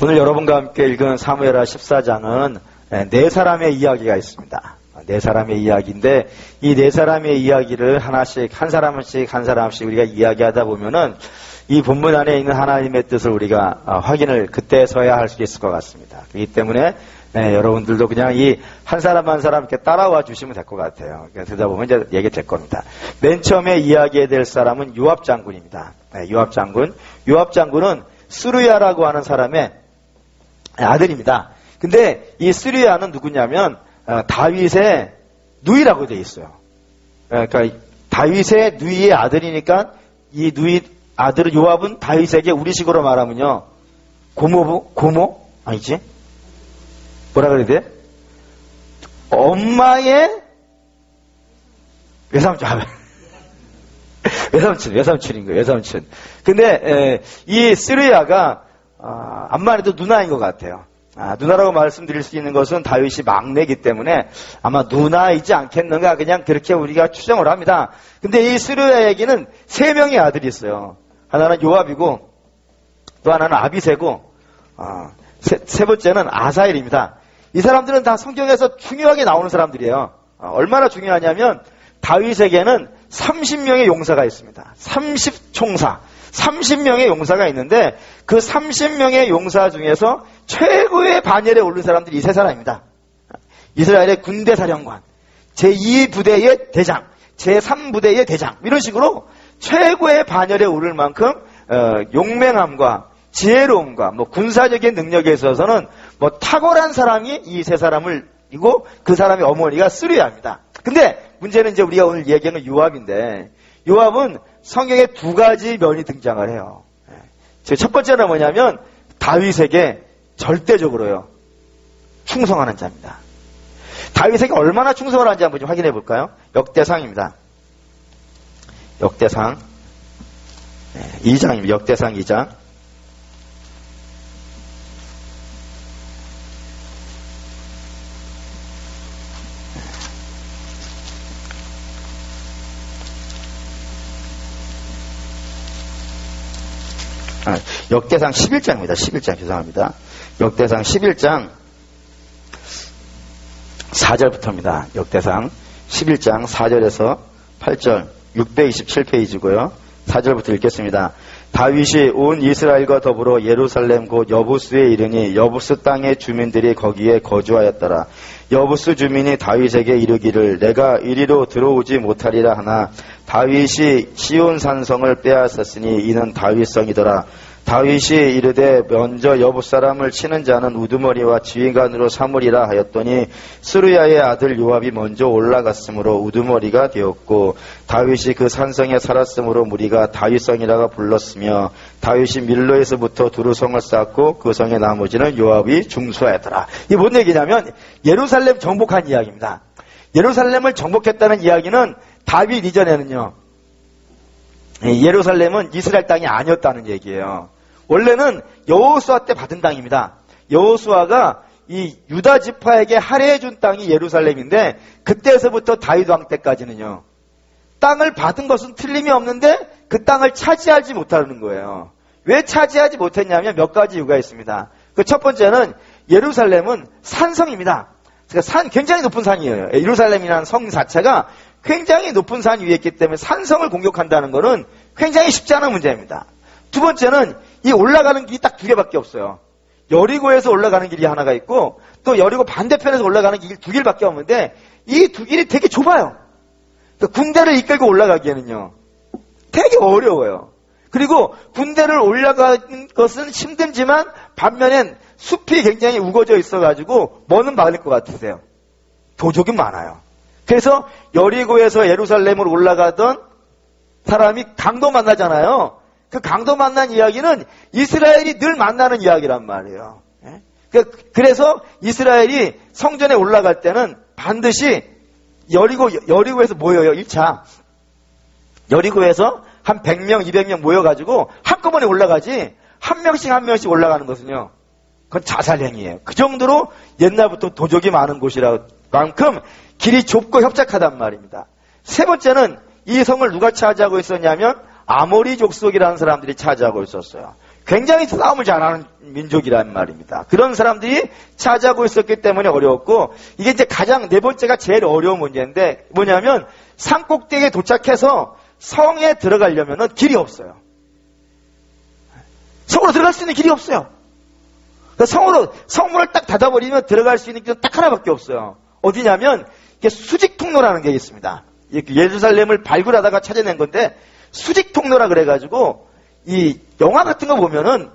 오늘 여러분과 함께 읽은 사무엘하 14장은 네 사람의 이야기가 있습니다. 네 사람의 이야기인데 이 네 사람의 이야기를 하나씩 한 사람씩 우리가 이야기하다 보면은 이 본문 안에 있는 하나님의 뜻을 우리가 확인을 그때서야 할 수 있을 것 같습니다. 그렇기 때문에 여러분들도 그냥 이 한 사람 한 사람 이렇게 따라와 주시면 될 것 같아요. 그러다 보면 이제 얘기 될 겁니다. 맨 처음에 이야기해야 될 사람은 요압 장군입니다. 요압 장군. 요압 장군은 스루야라고 하는 사람의 아들입니다. 근데 이 스루야는 누구냐면 다윗의 누이라고 되어 있어요. 그러니까 다윗의 누이의 아들이니까 이 누이 아들은 요압은 다윗에게 우리식으로 말하면요 고모? 아니지? 뭐라 그래야 돼? 엄마의 외삼촌인 거예요. 외삼촌. 근데 이 스루야가 암만 해도 누나인 것 같아요. 누나라고 말씀드릴 수 있는 것은 다윗이 막내이기 때문에 아마 누나이지 않겠는가 그냥 그렇게 우리가 추정을 합니다. 근데 이 스루야에게는 세 명의 아들이 있어요. 하나는 요압이고 또 하나는 아비새고 세 번째는 아사엘입니다. 이 사람들은 다 성경에서 중요하게 나오는 사람들이에요. 얼마나 중요하냐면 다윗에게는 30명의 용사가 있습니다. 30명의 용사가 있는데 그 30명의 용사 중에서 최고의 반열에 오른 사람들이 이 세 사람입니다. 이스라엘의 군대 사령관, 제2부대의 대장, 제3부대의 대장 이런 식으로 최고의 반열에 오를 만큼 용맹함과 지혜로움과 군사적인 능력에 있어서는 탁월한 사람이 이 세 사람을 이고 그 사람의 어머니가 스루야입니다. 근데 문제는 이제 우리가 오늘 얘기하는 요압인데 요압은 성경에 두 가지 면이 등장을 해요. 첫 번째는 뭐냐면 다윗에게 절대적으로요 충성하는 자입니다. 다윗에게 얼마나 충성을 하는지 한번 좀 확인해 볼까요? 역대상입니다. 역대상 2장입니다. 역대상 2장. 역대상 11장입니다. 11장 죄송합니다. 역대상 11장 4절부터입니다. 역대상 11장 4절에서 8절 627페이지고요. 4절부터 읽겠습니다. 다윗이 온 이스라엘과 더불어 예루살렘 곧 여부스에 이르니 여부스 땅의 주민들이 거기에 거주하였더라. 여부스 주민이 다윗에게 이르기를 내가 이리로 들어오지 못하리라 하나 다윗이 시온 산성을 빼앗았으니 이는 다윗성이더라. 다윗이 이르되 먼저 여부 사람을 치는 자는 우두머리와 지휘관으로 삼으리라 하였더니 스루야의 아들 요압이 먼저 올라갔으므로 우두머리가 되었고 다윗이 그 산성에 살았으므로 무리가 다윗성이라고 불렀으며 다윗이 밀로에서부터 두루성을 쌓고 그 성의 나머지는 요압이 중수하였더라. 이게 뭔 얘기냐면 예루살렘 정복한 이야기입니다. 예루살렘을 정복했다는 이야기는 다윗 이전에는요 예루살렘은 이스라엘 땅이 아니었다는 얘기예요. 원래는 여호수아 때 받은 땅입니다. 여호수아가 이 유다 지파에게 할애해준 땅이 예루살렘인데 그때서부터 다윗 왕 때까지는요 땅을 받은 것은 틀림이 없는데 그 땅을 차지하지 못하는 거예요. 왜 차지하지 못했냐면 몇 가지 이유가 있습니다. 그 첫 번째는 예루살렘은 산성입니다. 그러니까 굉장히 높은 산이에요. 예루살렘이라는 성 자체가 굉장히 높은 산 위에 있기 때문에 산성을 공격한다는 것은 굉장히 쉽지 않은 문제입니다. 두 번째는 이 올라가는 길이 딱 두 개밖에 없어요. 여리고에서 올라가는 길이 하나가 있고 또 여리고 반대편에서 올라가는 길 두 길밖에 없는데 이 두 길이 되게 좁아요. 그러니까 군대를 이끌고 올라가기에는요 되게 어려워요. 그리고 군대를 올라가는 것은 힘들지만 반면엔 숲이 굉장히 우거져 있어가지고 뭐는 막을 것 같으세요. 도적이 많아요. 그래서 여리고에서 예루살렘으로 올라가던 사람이 강도 만나잖아요. 그 강도 만난 이야기는 이스라엘이 늘 만나는 이야기란 말이에요. 그래서 이스라엘이 성전에 올라갈 때는 반드시 여리고에서 모여요. 1차. 여리고에서 한 100명, 200명 모여가지고 한꺼번에 올라가지 한 명씩 올라가는 것은요. 그건 자살행위예요. 그 정도로 옛날부터 도적이 많은 곳이라 만큼 길이 좁고 협착하단 말입니다. 세 번째는 이 성을 누가 차지하고 있었냐면 아모리 족속이라는 사람들이 차지하고 있었어요. 굉장히 싸움을 잘하는 민족이란 말입니다. 그런 사람들이 차지하고 있었기 때문에 어려웠고, 이게 이제 가장 네 번째가 제일 어려운 문제인데 뭐냐면 산 꼭대기에 도착해서 성에 들어가려면 길이 없어요. 성으로 들어갈 수 있는 길이 없어요. 그러니까 성문을 딱 닫아버리면 들어갈 수 있는 길은 딱 하나밖에 없어요. 어디냐면 이게 수직통로라는 게 있습니다. 예루살렘을 발굴하다가 찾아낸 건데 수직통로라 그래가지고 이 영화 같은 거 보면은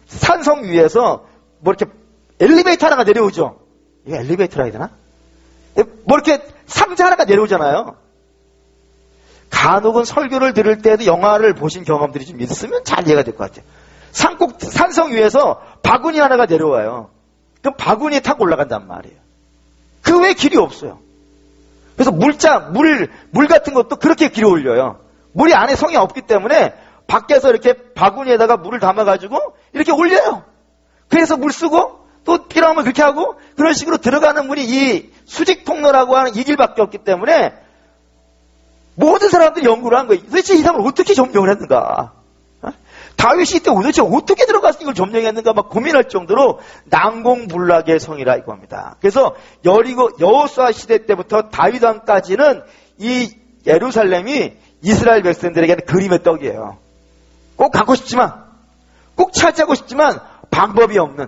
산성 위에서 뭐 이렇게 엘리베이터 하나가 내려오죠. 이게 엘리베이터라 해야 되나? 뭐 이렇게 상자 하나가 내려오잖아요. 간혹은 설교를 들을 때도 영화를 보신 경험들이 좀 있으면 잘 이해가 될 것 같아요. 산성 위에서 바구니 하나가 내려와요. 그럼 바구니에 타고 올라간단 말이에요. 그 외에 길이 없어요. 그래서 물 같은 것도 그렇게 길이 올려요. 물이 안에 성이 없기 때문에 밖에서 이렇게 바구니에다가 물을 담아가지고 이렇게 올려요. 그래서 물 쓰고 또 필요하면 그렇게 하고 그런 식으로 들어가는 물이 이 수직통로라고 하는 이 길밖에 없기 때문에 모든 사람들이 연구를 한 거예요. 도대체 이 사람을 어떻게 점령을 했는가? 다윗이 이때 도대체 어떻게 들어가서 이걸 점령했는가 막 고민할 정도로 난공불락의 성이라 이거 합니다. 그래서 여호수아 시대 때부터 다윗 왕까지는 이 예루살렘이 이스라엘 백성들에게는 그림의 떡이에요. 꼭 가고 싶지만, 꼭 차지하고 싶지만 방법이 없는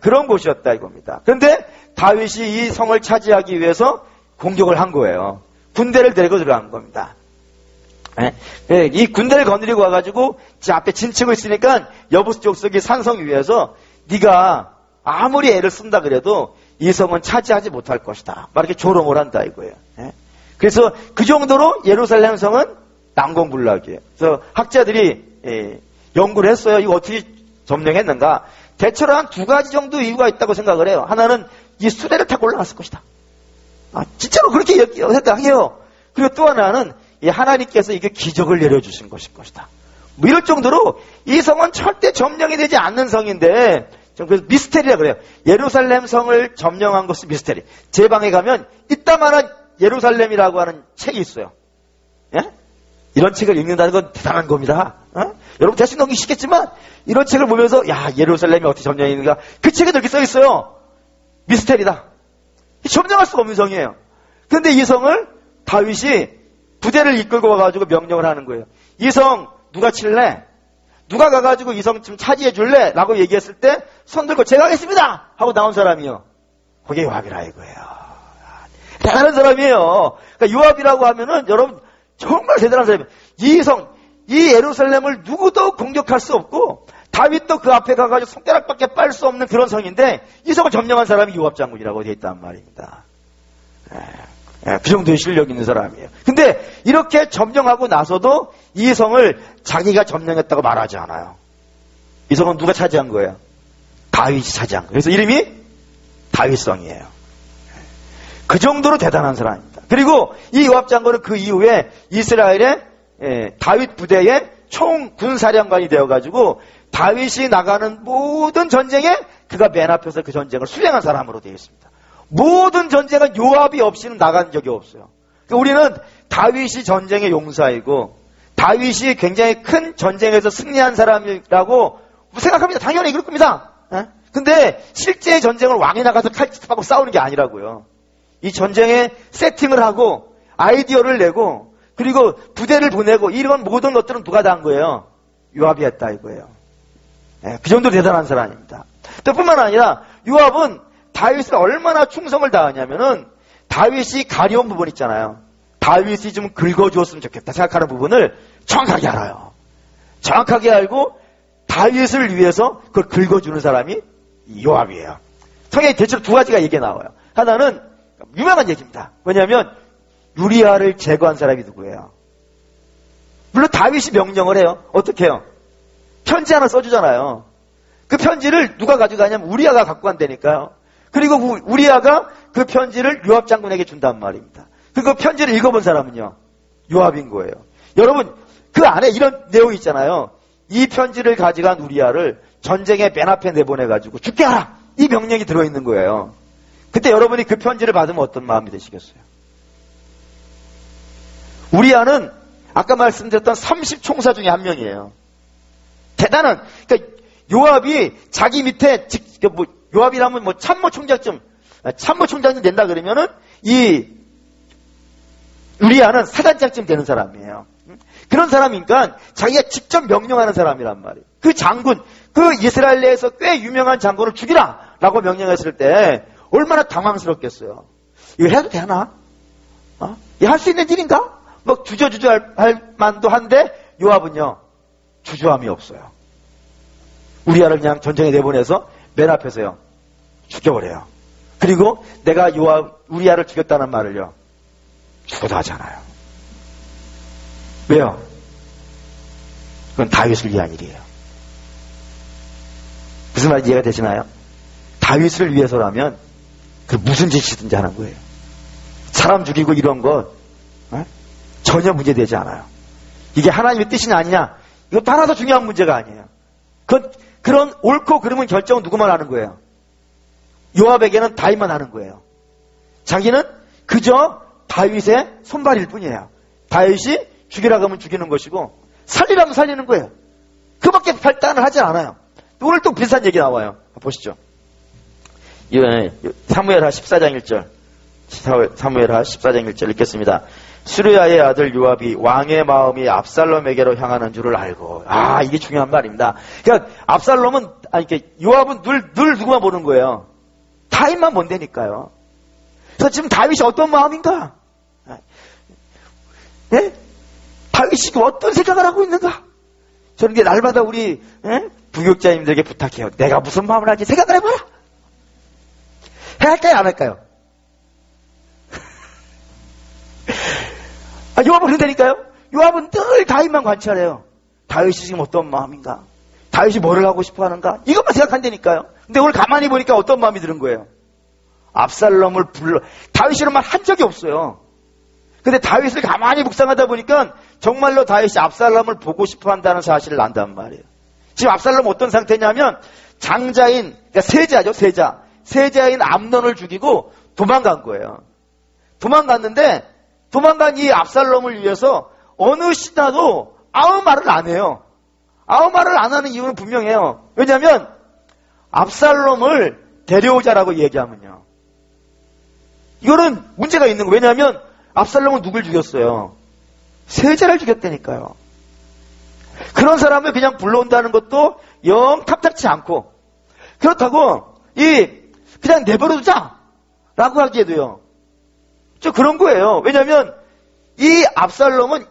그런 곳이었다 이겁니다. 그런데 다윗이 이 성을 차지하기 위해서 공격을 한 거예요. 군대를 데리고 들어간 겁니다. 이 군대를 거느리고 와가지고 제 앞에 진치고 있으니까 여부스 족속이 산성 위에서 네가 아무리 애를 쓴다 그래도 이 성은 차지하지 못할 것이다. 막 이렇게 조롱을 한다 이거예요. 그래서 그 정도로 예루살렘 성은 난공불락이에요. 그래서 학자들이 연구를 했어요. 이거 어떻게 점령했는가? 대체로 한 두 가지 정도 이유가 있다고 생각을 해요. 하나는 이 수레를 타고 올라갔을 것이다. 진짜로 그렇게 생각해요. 그리고 또 하나는 이 하나님께서 이게 기적을 내려주신 것일 것이다. 뭐 이럴 정도로 이 성은 절대 점령이 되지 않는 성인데, 그래서 미스테리라 그래요. 예루살렘 성을 점령한 것은 미스테리. 제 방에 가면 이따만한 예루살렘이라고 하는 책이 있어요. 예? 이런 책을 읽는다는 건 대단한 겁니다. 여러분 대충 넘기기 쉽겠지만 이런 책을 보면서 야 예루살렘이 어떻게 점령했는가, 그 책에 이렇게 써 있어요. 미스테리다. 점령할 수가 없는 성이에요. 그런데 이 성을 다윗이 부대를 이끌고 와가지고 명령을 하는 거예요. 이 성 누가 칠래? 누가 가가지고 이 성 좀 차지해 줄래? 라고 얘기했을 때 손 들고 제가 하겠습니다! 하고 나온 사람이요. 그게 요압이라 이거예요. 대단한 사람이에요. 그러니까 요압이라고 하면은 여러분 정말 대단한 사람이에요. 이 예루살렘을 누구도 공격할 수 없고 다윗도 그 앞에 가가지고 손가락밖에 빨 수 없는 그런 성인데 이 성을 점령한 사람이 요압 장군이라고 되어 있단 말입니다. 그 정도의 실력 있는 사람이에요. 근데 이렇게 점령하고 나서도 이 성을 자기가 점령했다고 말하지 않아요. 이 성은 누가 차지한 거예요? 다윗이 차지한 거예요. 그래서 이름이 다윗성이에요. 그 정도로 대단한 사람입니다. 그리고 이 요압 장군은 그 이후에 이스라엘의 다윗 부대의 총 군사령관이 되어가지고 다윗이 나가는 모든 전쟁에 그가 맨 앞에서 그 전쟁을 수행한 사람으로 되어 있습니다. 모든 전쟁은 요압이 없이는 나간 적이 없어요. 그러니까 우리는 다윗이 전쟁의 용사이고 다윗이 굉장히 큰 전쟁에서 승리한 사람이라고 생각합니다. 당연히 그럴 겁니다. 근데 실제 전쟁을 왕이 나가서 칼집하고 싸우는 게 아니라고요. 이 전쟁에 세팅을 하고 아이디어를 내고 그리고 부대를 보내고 이런 모든 것들은 누가 다 한 거예요? 요압이 했다 이거예요. 그 정도 대단한 사람입니다. 또 뿐만 아니라 요압은 다윗을 얼마나 충성을 다하냐면은 다윗이 가려운 부분 있잖아요. 다윗이 좀 긁어주었으면 좋겠다 생각하는 부분을 정확하게 알아요. 정확하게 알고 다윗을 위해서 그걸 긁어주는 사람이 요압이에요. 성경에 대체로 두 가지가 얘기가 나와요. 하나는 유명한 얘기입니다. 왜냐하면 유리아를 제거한 사람이 누구예요? 물론 다윗이 명령을 해요. 어떻게 해요? 편지 하나 써주잖아요. 그 편지를 누가 가져가냐면 우리아가 갖고 간다니까요. 그리고 우리아가 그 편지를 요압 장군에게 준단 말입니다. 그 편지를 읽어본 사람은요, 요압인 거예요. 여러분, 그 안에 이런 내용이 있잖아요. 이 편지를 가져간 우리아를 전쟁의 맨 앞에 내보내가지고 죽게 하라! 이 명령이 들어있는 거예요. 그때 여러분이 그 편지를 받으면 어떤 마음이 되시겠어요? 우리아는 아까 말씀드렸던 30총사 중에 한 명이에요. 대단한, 그러니까 요압이 자기 밑에 요압이라면 참모총장쯤 된다 그러면은 이 우리아는 사단장쯤 되는 사람이에요. 그런 사람이니까 자기가 직접 명령하는 사람이란 말이에요. 그 장군, 그 이스라엘 내에서 꽤 유명한 장군을 죽이라라고 명령했을 때 얼마나 당황스럽겠어요. 이거 해도 되나? 이거 할 수 있는 일인가? 막 주저할 만도 한데 요압은요 주저함이 없어요. 우리아를 그냥 전쟁에 내보내서 맨 앞에서요 죽여버려요. 그리고 내가 우리아를 죽였다는 말을요 죽어도 하지 않아요. 왜요? 그건 다윗을 위한 일이에요. 무슨 말인지 이해가 되시나요? 다윗을 위해서라면 그 무슨 짓이든지 하는 거예요. 사람 죽이고 이런 거 전혀 문제되지 않아요. 이게 하나님의 뜻이냐 아니냐 이것도 하나도 중요한 문제가 아니에요. 그런 옳고 그름은 결정은 누구만 하는 거예요? 요압에게는 다윗만 하는 거예요. 자기는 그저 다윗의 손발일 뿐이에요. 다윗이 죽이라고 하면 죽이는 것이고 살리라면 살리는 거예요. 그밖에 발단을 하지 않아요. 오늘 또 비슷한 얘기 나와요. 보시죠. 사무엘하 14장 1절. 사무엘하 14장 1절 읽겠습니다. 수르야의 아들 요압이 왕의 마음이 압살롬에게로 향하는 줄을 알고. 이게 중요한 말입니다. 그러니까 압살롬은 요압은 늘 누구만 보는 거예요. 다윗만 본다니까요. 그래서 지금 다윗이 어떤 마음인가? 네? 다윗이 어떤 생각을 하고 있는가? 저는 이게 날마다 우리 부교육자님들에게 부탁해요. 내가 무슨 마음을 할지 생각을 해봐라. 해야 할까요? 안 할까요? 요압은 그런다니까요. 요압은 늘 다윗만 관찰해요. 다윗이 지금 어떤 마음인가? 다윗이 뭐를 하고 싶어 하는가? 이것만 생각한다니까요. 근데 오늘 가만히 보니까 어떤 마음이 드는 거예요? 압살롬을 다윗이란 말 한 적이 없어요. 근데 다윗을 가만히 묵상하다 보니까 정말로 다윗이 압살롬을 보고 싶어 한다는 사실을 안단 말이에요. 지금 압살롬은 어떤 상태냐면 장자인, 그러니까 세자죠, 세자인 암논을 죽이고 도망간 거예요. 도망갔는데 도망간 이 압살롬을 위해서 어느 신하도 아무 말을 안 해요. 아무 말을 안 하는 이유는 분명해요. 왜냐하면 압살롬을 데려오자라고 얘기하면요. 이거는 문제가 있는 거예요. 왜냐하면 압살롬은 누굴 죽였어요? 세자를 죽였다니까요. 그런 사람을 그냥 불러온다는 것도 영 탐탁치 않고 그렇다고 그냥 내버려두자라고 하기에도요. 저 그런 거예요. 왜냐하면 이 압살롬은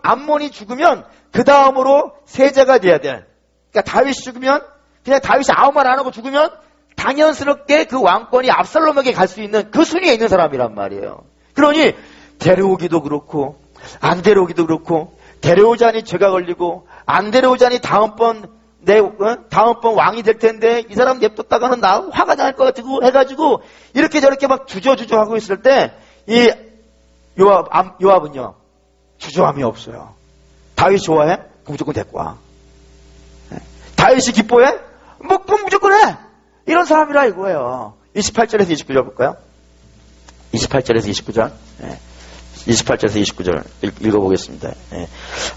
암몬이 죽으면 그 다음으로 세자가 돼야 돼. 그러니까 다윗이 죽으면 그냥 다윗이 아무 말 안 하고 죽으면 당연스럽게 그 왕권이 압살롬에게 갈 수 있는 그 순위에 있는 사람이란 말이에요. 그러니 데려오기도 그렇고 안 데려오기도 그렇고 데려오자니 죄가 걸리고 안 데려오자니 다음번 왕이 될 텐데 이 사람 냅뒀다가는 나 화가 날 것 같고 해가지고 이렇게 저렇게 막 주저주저 하고 있을 때 이 요압은요 주저함이 없어요. 다윗 좋아해? 그럼 무조건 데리고 와. 다윗이 기뻐해? 그럼 무조건 해. 이런 사람이라 이거예요. 28절에서 29절 볼까요? 28절에서 29절. 28절에서 29절 읽어보겠습니다.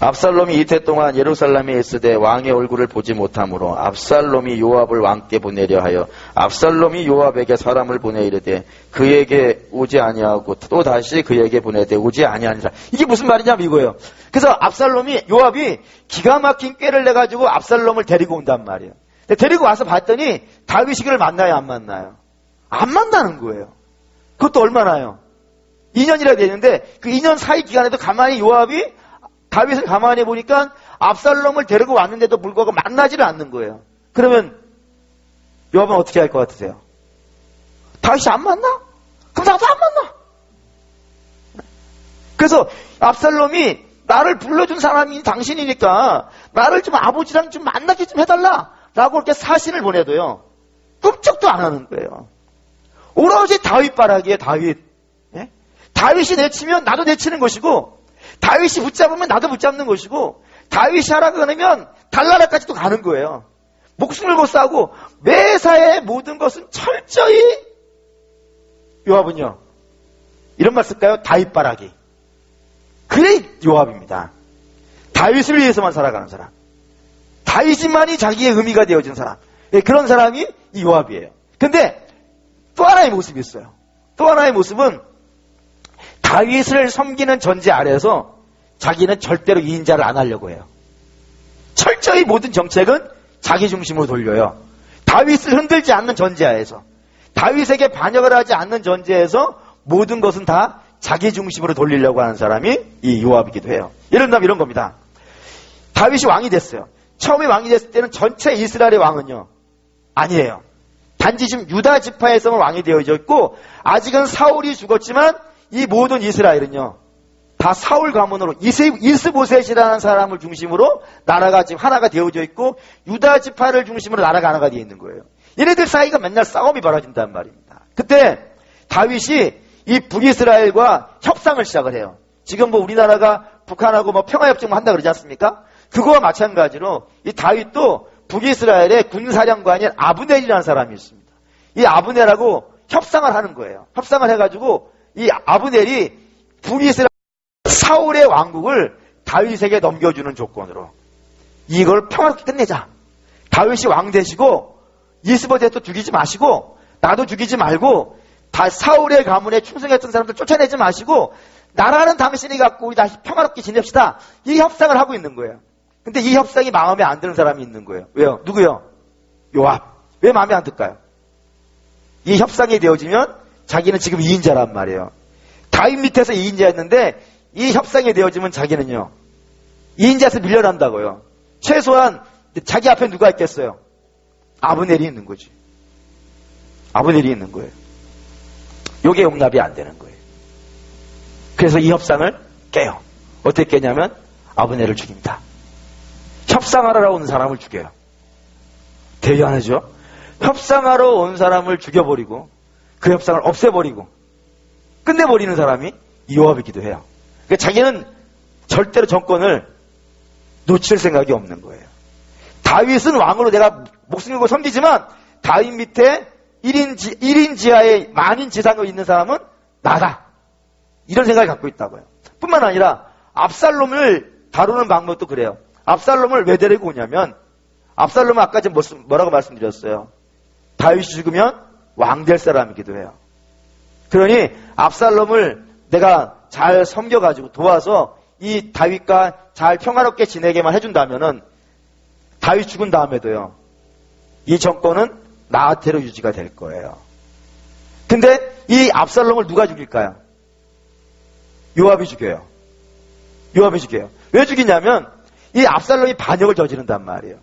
압살롬이 이태 동안 예루살렘에 있으되 왕의 얼굴을 보지 못하므로 압살롬이 요압을 왕께 보내려 하여 압살롬이 요압에게 사람을 보내 이르되 그에게 오지 아니하고 또 다시 그에게 보내되 오지 아니하니라. 이게 무슨 말이냐면 이거예요. 그래서 요압이 기가 막힌 꾀를 내가지고 압살롬을 데리고 온단 말이에요. 데리고 와서 봤더니 다윗이 그를 만나요, 안 만나요? 안 만나는 거예요. 그것도 얼마나요? 2년이라 되는데 그 2년 사이 기간에도 가만히 요압이 다윗을 가만히 보니까 압살롬을 데리고 왔는데도 불구하고 만나지를 않는 거예요. 그러면 요압은 어떻게 할 것 같으세요? 다윗이 안 만나? 그럼 나도 안 만나. 그래서 압살롬이 나를 불러준 사람이 당신이니까 나를 좀 아버지랑 좀 만나게 좀 해달라 라고 이렇게 사신을 보내도요 꿈쩍도 안 하는 거예요. 오로지 다윗 바라기에 다윗이 내치면 나도 내치는 것이고 다윗이 붙잡으면 나도 붙잡는 것이고 다윗이 하라고 하면 달나라까지도 가는 거예요. 목숨을 못 싸고 매사의 모든 것은 철저히 요압은요 이런 말 쓸까요? 다윗 바라기. 그래 요압입니다. 다윗을 위해서만 살아가는 사람. 다윗만이 자기의 의미가 되어진 사람. 예, 그런 사람이 이 요압이에요. 근데 또 하나의 모습이 있어요. 또 하나의 모습은 다윗을 섬기는 전제 아래에서 자기는 절대로 이인자를 안 하려고 해요. 철저히 모든 정책은 자기 중심으로 돌려요. 다윗을 흔들지 않는 전제하에서, 다윗에게 반역을 하지 않는 전제에서 모든 것은 다 자기 중심으로 돌리려고 하는 사람이 이 요압이기도 해요. 예를 들면 이런 겁니다. 다윗이 왕이 됐어요. 처음에 왕이 됐을 때는 전체 이스라엘의 왕은요, 아니에요. 단지 지금 유다 지파에서만 왕이 되어져 있고, 아직은 사울이 죽었지만 이 모든 이스라엘은요, 다 사울 가문으로 이스보셋이라는 사람을 중심으로 나라가 지금 하나가 되어져 있고, 유다 지파를 중심으로 나라가 하나가 되어 있는 거예요. 얘네들 사이가 맨날 싸움이 벌어진단 말입니다. 그때 다윗이 이 북이스라엘과 협상을 시작을 해요. 지금 뭐 우리나라가 북한하고 뭐 평화협정 한다 그러지 않습니까? 그거와 마찬가지로 이 다윗도 북이스라엘의 군사령관인 아브넬이라는 사람이 있습니다. 이 아브넬하고 협상을 하는 거예요. 협상을 해가지고 이 아브넬이 북이스라엘 사울의 왕국을 다윗에게 넘겨주는 조건으로 이걸 평화롭게 끝내자. 다윗이 왕 되시고 이스보셋도 죽이지 마시고 나도 죽이지 말고 다 사울의 가문에 충성했던 사람들 쫓아내지 마시고 나라는 당신이 갖고 우리 다시 평화롭게 지냅시다. 이 협상을 하고 있는 거예요. 근데 이 협상이 마음에 안 드는 사람이 있는 거예요. 왜요? 누구요? 요압. 왜 마음에 안 들까요? 이 협상이 되어지면 자기는 지금 2인자란 말이에요. 다윗 밑에서 2인자였는데 이 협상이 되어지면 자기는요, 2인자에서 밀려난다고요. 최소한 자기 앞에 누가 있겠어요? 아브넬이 있는 거지. 아브넬이 있는 거예요. 요게 용납이 안 되는 거예요. 그래서 이 협상을 깨요. 어떻게 깨냐면 아브넬을 죽입니다. 협상하러 온 사람을 죽여요. 대단하죠? 협상하러 온 사람을 죽여버리고 그 협상을 없애버리고 끝내버리는 사람이 요압이기도 해요. 그러니까 자기는 절대로 정권을 놓칠 생각이 없는 거예요. 다윗은 왕으로 내가 목숨 걸고 섬기지만 다윗 밑에 1인 지하에 만인 지상으로 있는 사람은 나다. 이런 생각을 갖고 있다고요. 뿐만 아니라 압살롬을 다루는 방법도 그래요. 압살롬을 왜 데리고 오냐면 압살롬은 아까 지금 뭐라고 말씀드렸어요. 다윗이 죽으면 왕 될 사람이기도 해요. 그러니 압살롬을 내가 잘 섬겨가지고 도와서 이 다윗과 잘 평화롭게 지내게만 해준다면은 다윗 죽은 다음에도요, 이 정권은 나한테로 유지가 될 거예요. 근데 이 압살롬을 누가 죽일까요? 요압이 죽여요. 요압이 죽여요. 왜 죽이냐면 이 압살롬이 반역을 저지른단 말이에요.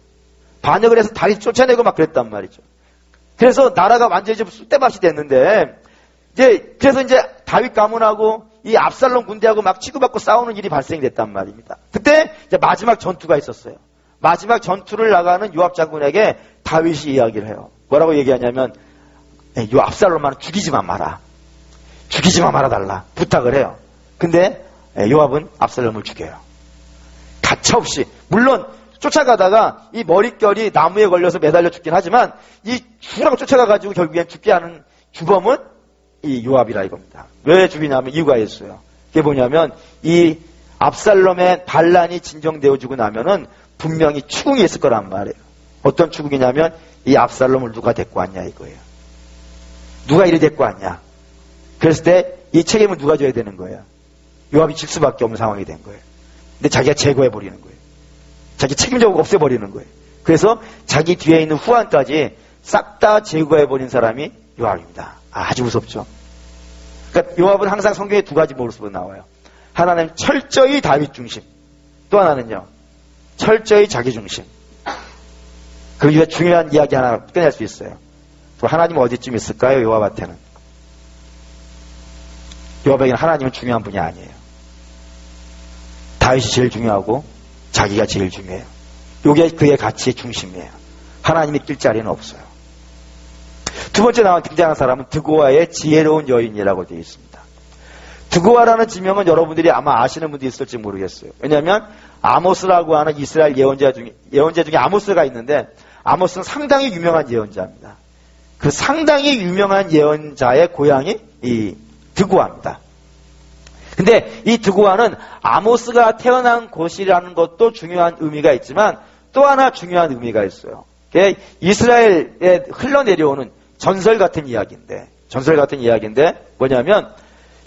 반역을 해서 다윗 쫓아내고 막 그랬단 말이죠. 그래서 나라가 완전히 좀 쑥대밭이 됐는데 그래서 이제 다윗 가문하고 이 압살롬 군대하고 막 치고받고 싸우는 일이 발생이 됐단 말입니다. 그때 이제 마지막 전투가 있었어요. 마지막 전투를 나가는 요압 장군에게 다윗이 이야기를 해요. 뭐라고 얘기하냐면 요 압살롬만 죽이지만 마라. 죽이지만 말아달라. 부탁을 해요. 근데 요압은 압살롬을 죽여요. 가차없이. 물론 쫓아가다가 이 머릿결이 나무에 걸려서 매달려 죽긴 하지만 이 죽으라고 쫓아가가지고 결국엔 죽게 하는 주범은 이 요압이라 이겁니다. 왜 죽이냐면 이유가 있어요. 그게 뭐냐면 이 압살롬의 반란이 진정되어지고 나면은 분명히 추궁이 있을 거란 말이에요. 어떤 추궁이냐면 이 압살롬을 누가 데리고 왔냐 이거예요. 누가 이리 데리고 왔냐. 그랬을 때 이 책임을 누가 져야 되는 거예요. 요압이 질 수밖에 없는 상황이 된 거예요. 근데 자기가 제거해버리는 거예요. 자기 책임져고 없애버리는 거예요. 그래서 자기 뒤에 있는 후한까지 싹 다 제거해버린 사람이 요압입니다. 아주 무섭죠. 그러니까 요압은 항상 성경에 두 가지 모습으로 나와요. 하나는 철저히 다윗 중심, 또 하나는요 철저히 자기 중심. 그 위에 중요한 이야기 하나 꺼낼 수 있어요. 하나님은 어디쯤 있을까요? 요압한테는. 요압에게는 하나님은 중요한 분이 아니에요. 다윗이 제일 중요하고 자기가 제일 중요해요. 이게 그의 가치의 중심이에요. 하나님이 낄 자리는 없어요. 두 번째 등장한 사람은 드고아의 지혜로운 여인이라고 되어 있습니다. 드고아라는 지명은 여러분들이 아마 아시는 분도 있을지 모르겠어요. 왜냐하면 아모스라고 하는 이스라엘 예언자 중에 아모스가 있는데 아모스는 상당히 유명한 예언자입니다. 그 상당히 유명한 예언자의 고향이 이 드고아입니다. 근데 이 드고아는 아모스가 태어난 곳이라는 것도 중요한 의미가 있지만 또 하나 중요한 의미가 있어요. 그게 이스라엘에 흘러내려오는 전설 같은 이야기인데 뭐냐면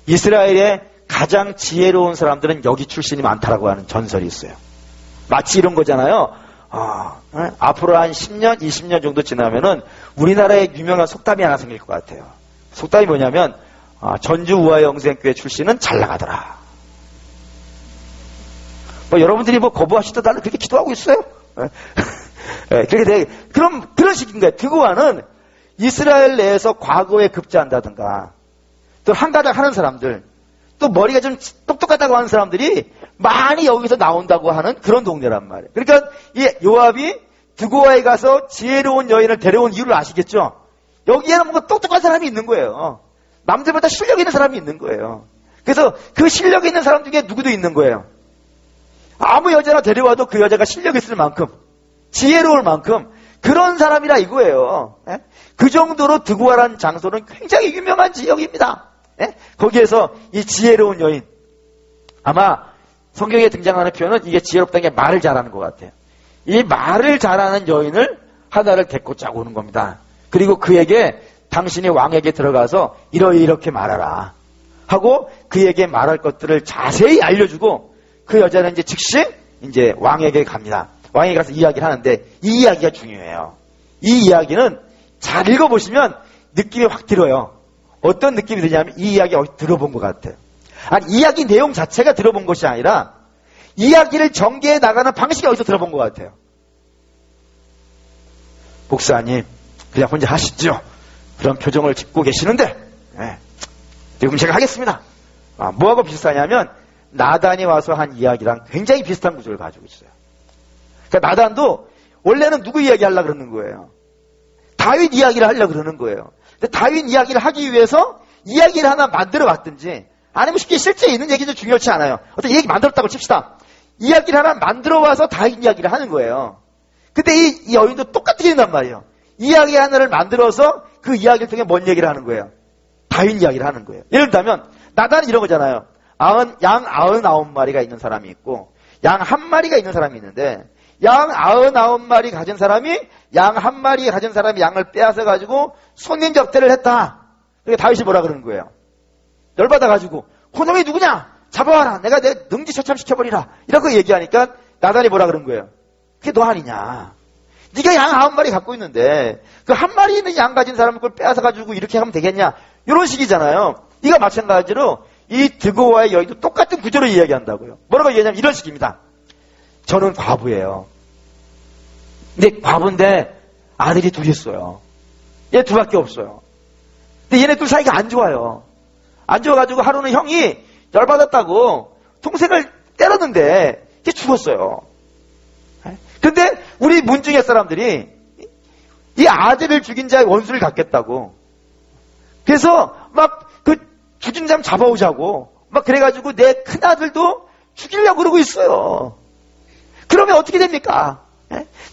이스라엘의 가장 지혜로운 사람들은 여기 출신이 많다라고 하는 전설이 있어요. 마치 이런 거잖아요. 앞으로 한 10년, 20년 정도 지나면은 우리나라에 유명한 속담이 하나 생길 것 같아요. 속담이 뭐냐면 전주 우화영생교회 출신은 잘 나가더라. 여러분들이 거부하시다 나는 그렇게 기도하고 있어요. 그럼 그런 식인 거예요. 드고아는 이스라엘 내에서 과거에 급제한다든가 또 한가닥 하는 사람들 또 머리가 좀 똑똑하다고 하는 사람들이 많이 여기서 나온다고 하는 그런 동네란 말이에요. 그러니까 이 요압이 드고아에 가서 지혜로운 여인을 데려온 이유를 아시겠죠? 여기에는 뭔가 똑똑한 사람이 있는 거예요. 남들보다 실력 있는 사람이 있는 거예요. 그래서 그 실력 있는 사람 중에 누구도 있는 거예요. 아무 여자나 데려와도 그 여자가 실력 있을 만큼 지혜로울 만큼 그런 사람이라 이거예요. 그 정도로 드고아라는 장소는 굉장히 유명한 지역입니다. 거기에서 이 지혜로운 여인, 아마 성경에 등장하는 표현은 이게 지혜롭다는 게 말을 잘하는 것 같아요. 이 말을 잘하는 여인을 하나를 데리고 짜고 오는 겁니다. 그리고 그에게 당신이 왕에게 들어가서 이렇게 말하라 하고 그에게 말할 것들을 자세히 알려주고 그 여자는 이제 즉시 이제 왕에게 갑니다. 왕에게 가서 이야기를 하는데 이 이야기가 중요해요. 이 이야기는 잘 읽어보시면 느낌이 확 들어요. 어떤 느낌이 드냐면 이 이야기 어디 들어본 것 같아요. 아니 이야기 내용 자체가 들어본 것이 아니라 이야기를 전개해 나가는 방식이 어디서 들어본 것 같아요. 목사님 그냥 혼자 하시죠. 그런 표정을 짓고 계시는데 지금 제가 하겠습니다. 뭐하고 비슷하냐면 나단이 와서 한 이야기랑 굉장히 비슷한 구조를 가지고 있어요. 그러니까 나단도 원래는 누구 이야기 하려고 그러는 거예요. 다윗 이야기를 하려고 그러는 거예요. 근데 다윗 이야기를 하기 위해서 이야기를 하나 만들어 왔든지 아니면 쉽게 실제 있는 얘기도 중요치 않아요. 어떤 얘기 만들었다고 칩시다. 이야기를 하나 만들어 와서 다윗 이야기를 하는 거예요. 근데 이 여인도 똑같게 된단 말이에요. 이야기 하나를 만들어서 그 이야기를 통해 뭔 얘기를 하는 거예요? 다윗 이야기를 하는 거예요. 예를 들면 나단은 이런 거잖아요. 양 99마리가 있는 사람이 있고 양 1마리가 있는 사람이 있는데 양 99마리 가진 사람이 양 1마리 가진 사람이 양을 빼앗아 가지고 손님 접대를 했다. 그러니까 다윗이 뭐라 그러는 거예요? 열받아 가지고 그놈이 누구냐? 잡아와라. 내가 내 능지처참시켜버리라. 이렇게 얘기하니까 나단이 뭐라 그런 거예요? 그게 너 아니냐? 네가 양 9마리 갖고 있는데 그 1마리 있는 양 가진 사람을 그걸 빼앗아 가지고 이렇게 하면 되겠냐? 이런 식이잖아요. 이거 마찬가지로 이 드고아의 여인도 똑같은 구조로 이야기한다고요. 뭐라고 얘기하냐면 이런 식입니다. 저는 과부예요. 근데 과부인데 아들이 둘이 있어요. 얘 둘밖에 없어요. 근데 얘네 둘 사이가 안 좋아요. 안 좋아가지고 하루는 형이 열받았다고 동생을 때렸는데 걔 죽었어요. 근데 우리 문중의 사람들이 이 아들을 죽인 자의 원수를 갚겠다고 그래서 막 그 죽인 사람 잡아오자고 막 그래가지고 내 큰아들도 죽이려고 그러고 있어요. 그러면 어떻게 됩니까?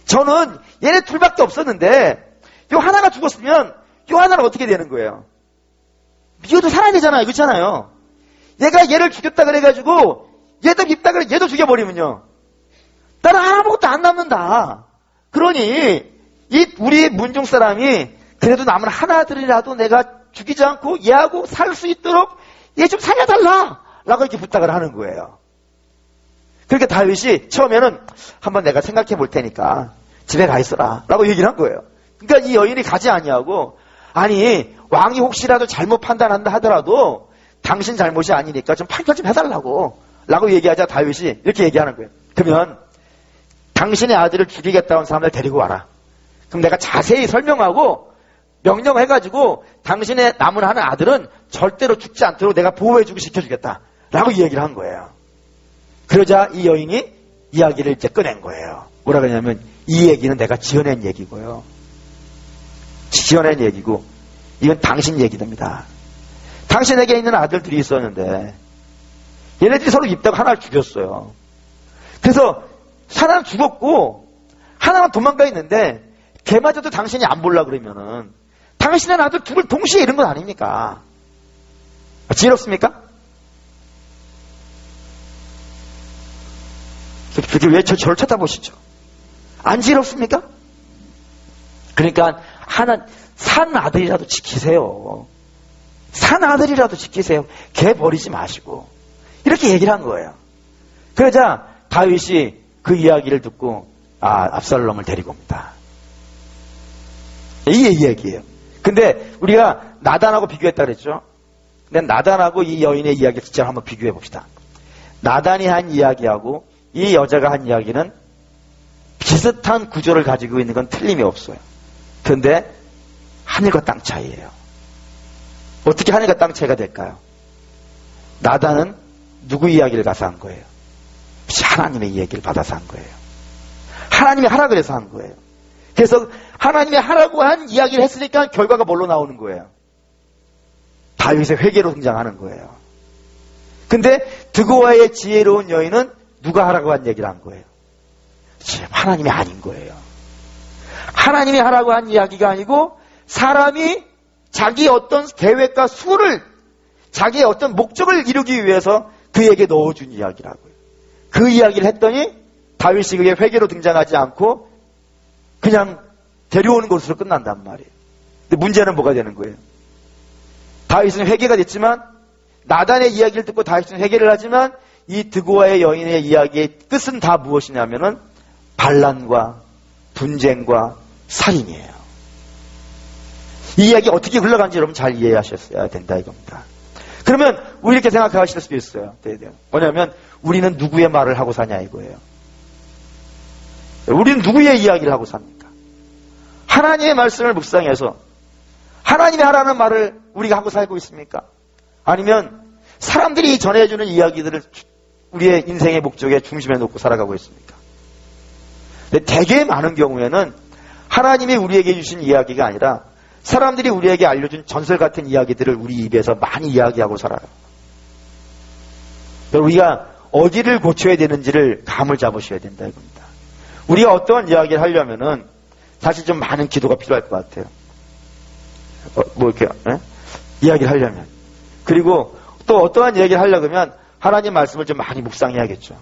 저는 얘네 둘밖에 없었는데 요 하나가 죽었으면 요 하나는 어떻게 되는 거예요? 얘도 살아야 되잖아요. 그렇잖아요. 얘가 얘를 죽였다 그래가지고 얘도 밉다 그래 얘도 죽여버리면요. 나는 아무것도 안 남는다. 그러니 우리 문중 사람이 그래도 남은 하나들이라도 내가 죽이지 않고 얘하고 살 수 있도록 얘 좀 살려달라 라고 이렇게 부탁을 하는 거예요. 그러니까 다윗이 처음에는 한번 내가 생각해 볼 테니까 집에 가 있어라 라고 얘기를 한 거예요. 그러니까 이 여인이 가지 아니하고 아니 왕이 혹시라도 잘못 판단한다 하더라도 당신 잘못이 아니니까 좀 판결 좀 해달라고 라고 얘기하자 다윗이 이렇게 얘기하는 거예요. 그러면 당신의 아들을 죽이겠다는 사람을 데리고 와라. 그럼 내가 자세히 설명하고 명령해가지고 당신의 남은 하는 아들은 절대로 죽지 않도록 내가 보호해주고 지켜주겠다 라고 얘기를 한 거예요. 그러자 이 여인이 이야기를 이제 꺼낸 거예요. 뭐라 그러냐면 이 얘기는 내가 지어낸 얘기고요. 지어낸 얘기고 이건 당신 얘기입니다. 당신에게 있는 아들들이 있었는데 얘네들이 서로 입다가 하나를 죽였어요. 그래서 하나는 죽었고 하나는 도망가 있는데 걔마저도 당신이 안 볼라 그러면은 당신의 아들 둘을 동시에 잃은 건 아닙니까? 지혜롭습니까? 그렇게 왜 저를 쳐다보시죠? 안지럽습니까? 그러니까 산 아들이라도 지키세요. 산 아들이라도 지키세요. 개 버리지 마시고. 이렇게 얘기를 한 거예요. 그러자 다윗이 그 이야기를 듣고 압살롬을 데리고 옵니다. 이 얘기예요. 근데 우리가 나단하고 비교했다 그랬죠. 근데 나단하고 이 여인의 이야기를 진짜 한번 비교해 봅시다. 나단이 한 이야기하고 이 여자가 한 이야기는 비슷한 구조를 가지고 있는 건 틀림이 없어요. 그런데 하늘과 땅 차이예요. 어떻게 하늘과 땅 차이가 될까요? 나단은 누구 이야기를 가서 한 거예요? 하나님의 이야기를 받아서 한 거예요. 하나님이 하라 그래서 한 거예요. 그래서 하나님이 하라고 한 이야기를 했으니까 결과가 뭘로 나오는 거예요? 다윗의 회개로 등장하는 거예요. 근데 드고아의 지혜로운 여인은 누가 하라고 한 얘기를 한 거예요? 지금 하나님이 아닌 거예요. 하나님이 하라고 한 이야기가 아니고 사람이 자기의 어떤 계획과 수를 자기의 어떤 목적을 이루기 위해서 그에게 넣어준 이야기라고요. 그 이야기를 했더니 다윗이 그게 회개로 등장하지 않고 그냥 데려오는 것으로 끝난단 말이에요. 근데 문제는 뭐가 되는 거예요? 다윗은 회개가 됐지만 나단의 이야기를 듣고 다윗은 회개를 하지만 이 드고아의 여인의 이야기의 끝은 다 무엇이냐면은 반란과 분쟁과 살인이에요. 이 이야기 어떻게 흘러간지 여러분 잘 이해하셨어야 된다 이겁니다. 그러면 우리 이렇게 생각하실 수도 있어요. 뭐냐면 우리는 누구의 말을 하고 사냐 이거예요. 우리는 누구의 이야기를 하고 삽니까? 하나님의 말씀을 묵상해서 하나님이 하라는 말을 우리가 하고 살고 있습니까? 아니면 사람들이 전해주는 이야기들을 우리의 인생의 목적에 중심에 놓고 살아가고 있습니까? 근데 되게 많은 경우에는 하나님이 우리에게 주신 이야기가 아니라 사람들이 우리에게 알려준 전설 같은 이야기들을 우리 입에서 많이 이야기하고 살아요. 우리가 어디를 고쳐야 되는지를 감을 잡으셔야 된다 이겁니다. 우리가 어떠한 이야기를 하려면은 사실 좀 많은 기도가 필요할 것 같아요. 이야기를 하려면. 그리고 또 어떠한 이야기를 하려면 하나님 말씀을 좀 많이 묵상해야겠죠.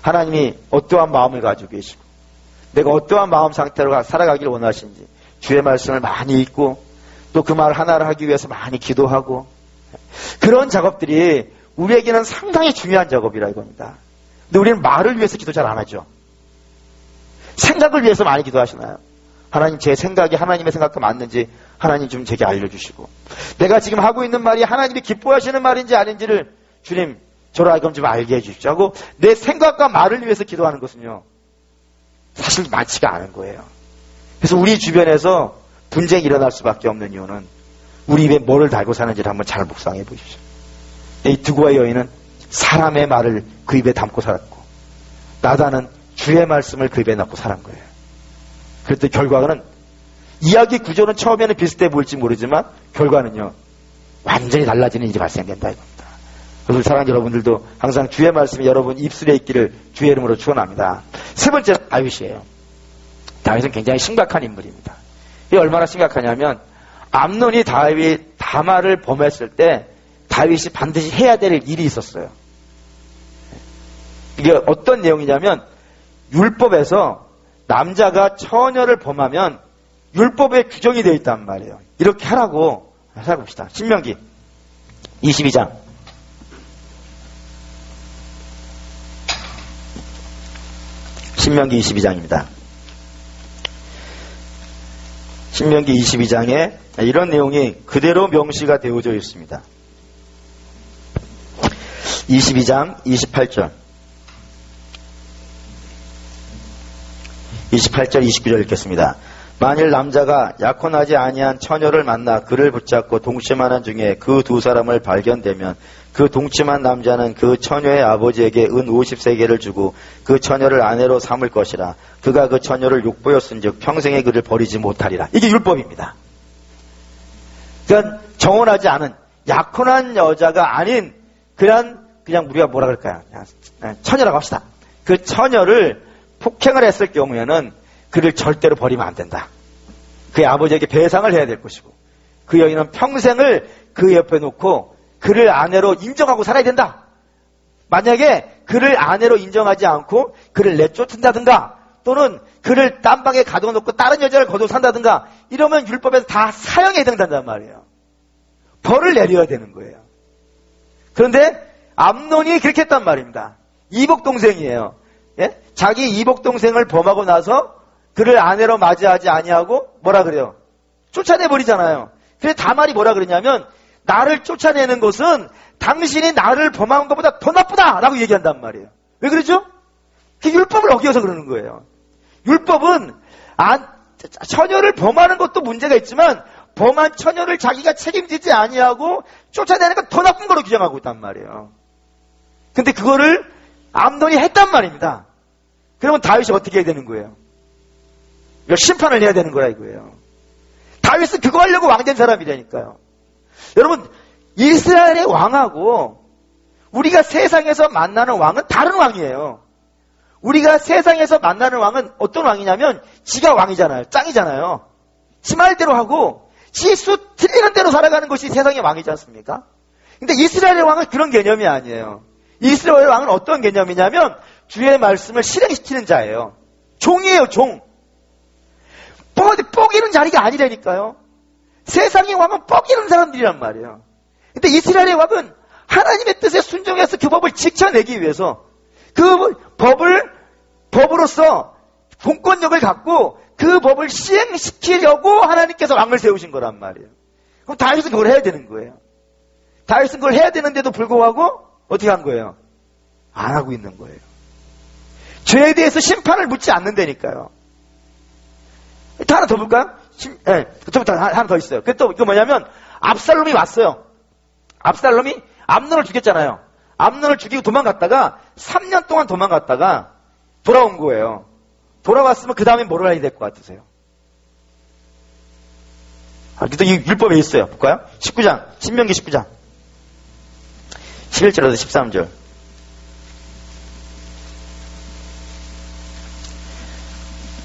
하나님이 어떠한 마음을 가지고 계시고 내가 어떠한 마음 상태로 살아가기를 원하시는지 주의 말씀을 많이 읽고 또 그 말 하나를 하기 위해서 많이 기도하고 그런 작업들이 우리에게는 상당히 중요한 작업이라 이겁니다. 근데 우리는 말을 위해서 기도 잘 안 하죠. 생각을 위해서 많이 기도하시나요? 하나님 제 생각이 하나님의 생각과 맞는지 하나님 좀 제게 알려주시고 내가 지금 하고 있는 말이 하나님이 기뻐하시는 말인지 아닌지를 주님 저로 하여금 좀 알게 해주십시오 하고 내 생각과 말을 위해서 기도하는 것은요 사실 많지가 않은 거예요. 그래서 우리 주변에서 분쟁이 일어날 수밖에 없는 이유는 우리 입에 뭐를 달고 사는지를 한번 잘 묵상해 보십시오. 이 드고아의 여인은 사람의 말을 그 입에 담고 살았고 나단은 주의 말씀을 그 입에 넣고 살은 거예요. 그랬더니 결과는 이야기 구조는 처음에는 비슷해 보일지 모르지만 결과는요 완전히 달라지는 일이 발생된다 이겁니다. 그래서 사랑하는 여러분들도 항상 주의 말씀이 여러분 입술에 있기를 주의 이름으로 축원합니다. 세 번째 다윗이에요. 다윗은 굉장히 심각한 인물입니다. 이게 얼마나 심각하냐면 암논이 다윗 다말을 범했을 때 다윗이 반드시 해야 될 일이 있었어요. 이게 어떤 내용이냐면 율법에서 남자가 처녀를 범하면 율법에 규정이 되어 있단 말이에요. 이렇게 하라고 살펴봅시다. 신명기 22장 신명기 22장입니다. 신명기 22장에 이런 내용이 그대로 명시가 되어져 있습니다. 22장 28절 29절 읽겠습니다. 만일 남자가 약혼하지 아니한 처녀를 만나 그를 붙잡고 동침하는 중에 그 두 사람을 발견되면 그 동침한 남자는 그 처녀의 아버지에게 은 50세겔을 주고 그 처녀를 아내로 삼을 것이라. 그가 그 처녀를 욕보였은즉 평생에 그를 버리지 못하리라. 이게 율법입니다. 그러니까 정혼하지 않은 약혼한 여자가 아닌 그냥 우리가 뭐라 그럴까요? 처녀라고 합시다. 그 처녀를 폭행을 했을 경우에는 그를 절대로 버리면 안 된다. 그의 아버지에게 배상을 해야 될 것이고 그 여인은 평생을 그 옆에 놓고 그를 아내로 인정하고 살아야 된다. 만약에 그를 아내로 인정하지 않고 그를 내쫓는다든가 또는 그를 딴방에 가둬놓고 다른 여자를 거둬 산다든가 이러면 율법에서 다 사형에 해당된단 말이에요. 벌을 내려야 되는 거예요. 그런데 암논이 그렇게 했단 말입니다. 이복 동생이에요. 예? 자기 이복 동생을 범하고 나서 그를 아내로 맞이하지 아니하고 뭐라 그래요? 쫓아내버리잖아요. 그래서 다말이 뭐라 그러냐면 나를 쫓아내는 것은 당신이 나를 범한 것보다 더 나쁘다라고 얘기한단 말이에요. 왜 그러죠? 그 율법을 어겨서 그러는 거예요. 율법은 처녀를 범하는 것도 문제가 있지만 범한 처녀를 자기가 책임지지 아니하고 쫓아내는 건 더 나쁜 거로 규정하고 있단 말이에요. 근데 그거를 암논이 했단 말입니다. 그러면 다윗이 어떻게 해야 되는 거예요? 이거 심판을 해야 되는 거라 이거예요. 다윗은 그거 하려고 왕된 사람이라니까요. 여러분, 이스라엘의 왕하고 우리가 세상에서 만나는 왕은 다른 왕이에요. 우리가 세상에서 만나는 왕은 어떤 왕이냐면 지가 왕이잖아요. 짱이잖아요. 지 말대로 하고 지수 틀리는 대로 살아가는 것이 세상의 왕이지 않습니까? 근데 이스라엘의 왕은 그런 개념이 아니에요. 이스라엘의 왕은 어떤 개념이냐면 주의 말씀을 실행시키는 자예요. 종이에요, 종. 어디 뻐기는 자리가 아니라니까요. 세상의 왕은 뻐기는 사람들이란 말이에요. 근데 이스라엘의 왕은 하나님의 뜻에 순종해서 그 법을 지켜내기 위해서 그 법으로서 공권력을 갖고 그 법을 시행시키려고 하나님께서 왕을 세우신 거란 말이에요. 그럼 다윗은 그걸 해야 되는 거예요. 다윗은 그걸 해야 되는데도 불구하고 어떻게 한 거예요? 안 하고 있는 거예요. 죄에 대해서 심판을 묻지 않는다니까요. 하나 더 볼까요? 그때부터 하나 더 있어요. 그게 또, 이거 뭐냐면, 압살롬이 왔어요. 압살롬이 암논을 죽였잖아요. 암논을 죽이고 도망갔다가, 3년 동안 도망갔다가, 돌아온 거예요. 돌아왔으면 그 다음에 뭘 해야 될 것 같으세요? 또 이 율법에 있어요. 볼까요? 19장, 신명기 19장. 11절에서 13절.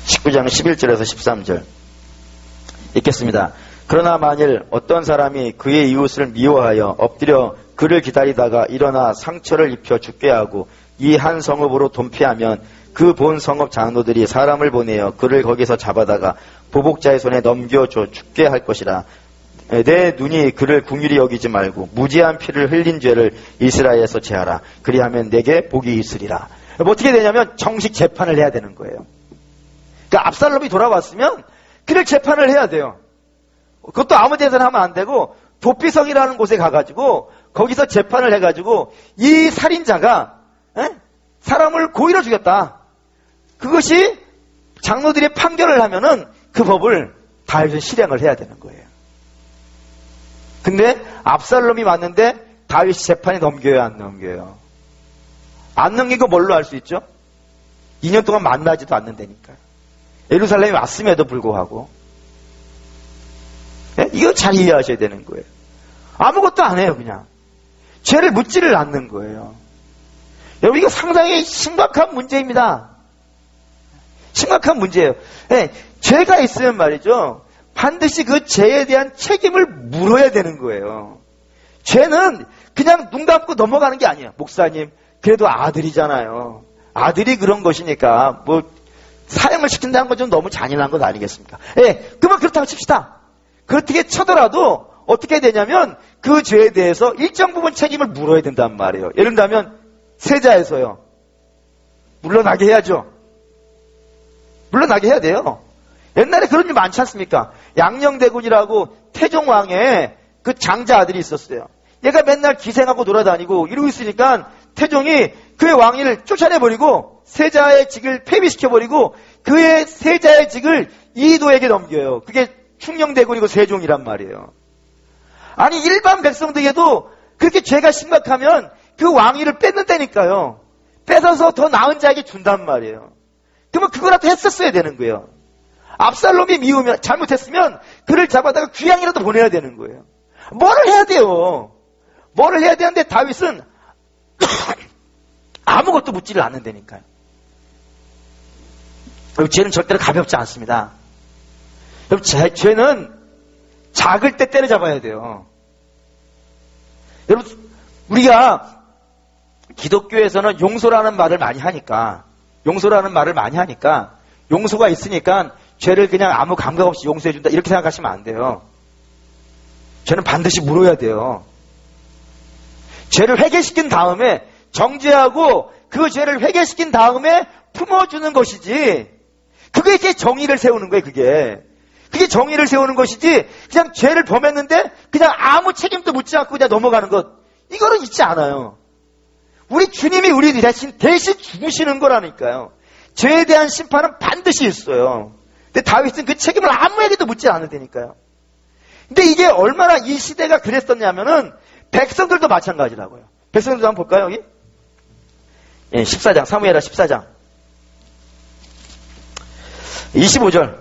(19장) 11절에서 13절 읽겠습니다. 그러나 만일 어떤 사람이 그의 이웃을 미워하여 엎드려 그를 기다리다가 일어나 상처를 입혀 죽게 하고 이 한 성읍으로 돈피하면 그 본 성읍 장로들이 사람을 보내어 그를 거기서 잡아다가 보복자의 손에 넘겨줘 죽게 할 것이라. 내 눈이 그를 긍휼히 여기지 말고 무지한 피를 흘린 죄를 이스라엘에서 제하라. 그리하면 내게 복이 있으리라. 뭐 어떻게 되냐면 정식 재판을 해야 되는 거예요. 그러니까 압살롬이 돌아왔으면 그를 재판을 해야 돼요. 그것도 아무 데서나 하면 안 되고 도피성이라는 곳에 가가지고 거기서 재판을 해가지고 이 살인자가 사람을 고의로 죽였다. 그것이 장로들이 판결을 하면은 그 법을 다윗은 실행을 해야 되는 거예요. 근데 압살롬이 왔는데 다윗이 재판에 넘겨요, 안 넘겨요? 안 넘기고 뭘로 알 수 있죠? 2년 동안 만나지도 않는다니까요. 예루살렘에 왔음에도 불구하고. 이거 잘 이해하셔야 되는 거예요. 아무것도 안 해요, 그냥. 죄를 묻지를 않는 거예요. 여러분, 이거 상당히 심각한 문제입니다. 심각한 문제예요. 죄가 있으면 말이죠. 반드시 그 죄에 대한 책임을 물어야 되는 거예요. 죄는 그냥 눈 감고 넘어가는 게 아니에요. 목사님, 그래도 아들이잖아요. 아들이 그런 것이니까, 사형을 시킨다는 건 좀 너무 잔인한 것 아니겠습니까? 그만 그렇다고 칩시다. 그렇게 쳐더라도 어떻게 되냐면 그 죄에 대해서 일정 부분 책임을 물어야 된단 말이에요. 예를 들면 세자에서요. 물러나게 해야죠. 물러나게 해야 돼요. 옛날에 그런 일 많지 않습니까? 양녕대군이라고 태종왕의 그 장자 아들이 있었어요. 얘가 맨날 기생하고 놀아다니고 이러고 있으니까 태종이 그의 왕위를 쫓아내버리고 세자의 직을 폐위시켜버리고 그의 세자의 직을 이도에게 넘겨요. 그게 충녕대군이고 세종이란 말이에요. 아니 일반 백성들에게도 그렇게 죄가 심각하면 그 왕위를 뺏는다니까요. 뺏어서 더 나은 자에게 준단 말이에요. 그러면 그거라도 했었어야 되는 거예요. 압살롬이 미우면 잘못했으면 그를 잡아다가 귀양이라도 보내야 되는 거예요. 뭐를 해야 돼요? 뭐를 해야 되는데 다윗은 아무것도 묻지를 않는다니까요. 죄는 절대로 가볍지 않습니다. 죄는 작을 때 때려잡아야 돼요. 여러분, 우리가 기독교에서는 용서라는 말을 많이 하니까 용서가 있으니까 죄를 그냥 아무 감각 없이 용서해준다 이렇게 생각하시면 안 돼요. 죄는 반드시 물어야 돼요. 죄를 회개시킨 다음에 정죄하고 그 죄를 회개시킨 다음에 품어주는 것이지, 그게 이제 정의를 세우는 거예요. 그게 정의를 세우는 것이지, 그냥 죄를 범했는데 그냥 아무 책임도 묻지 않고 그냥 넘어가는 것, 이거는 있지 않아요. 우리 주님이 우리 대신 죽으시는 거라니까요. 죄에 대한 심판은 반드시 있어요. 근데 다윗은 그 책임을 아무에게도 묻지 않으니까요. 근데 이게 얼마나 이 시대가 그랬었냐면은 백성들도 마찬가지라고요. 백성들도 한번 볼까요, 여기? 예, 14장, 사무엘하 14장. 25절.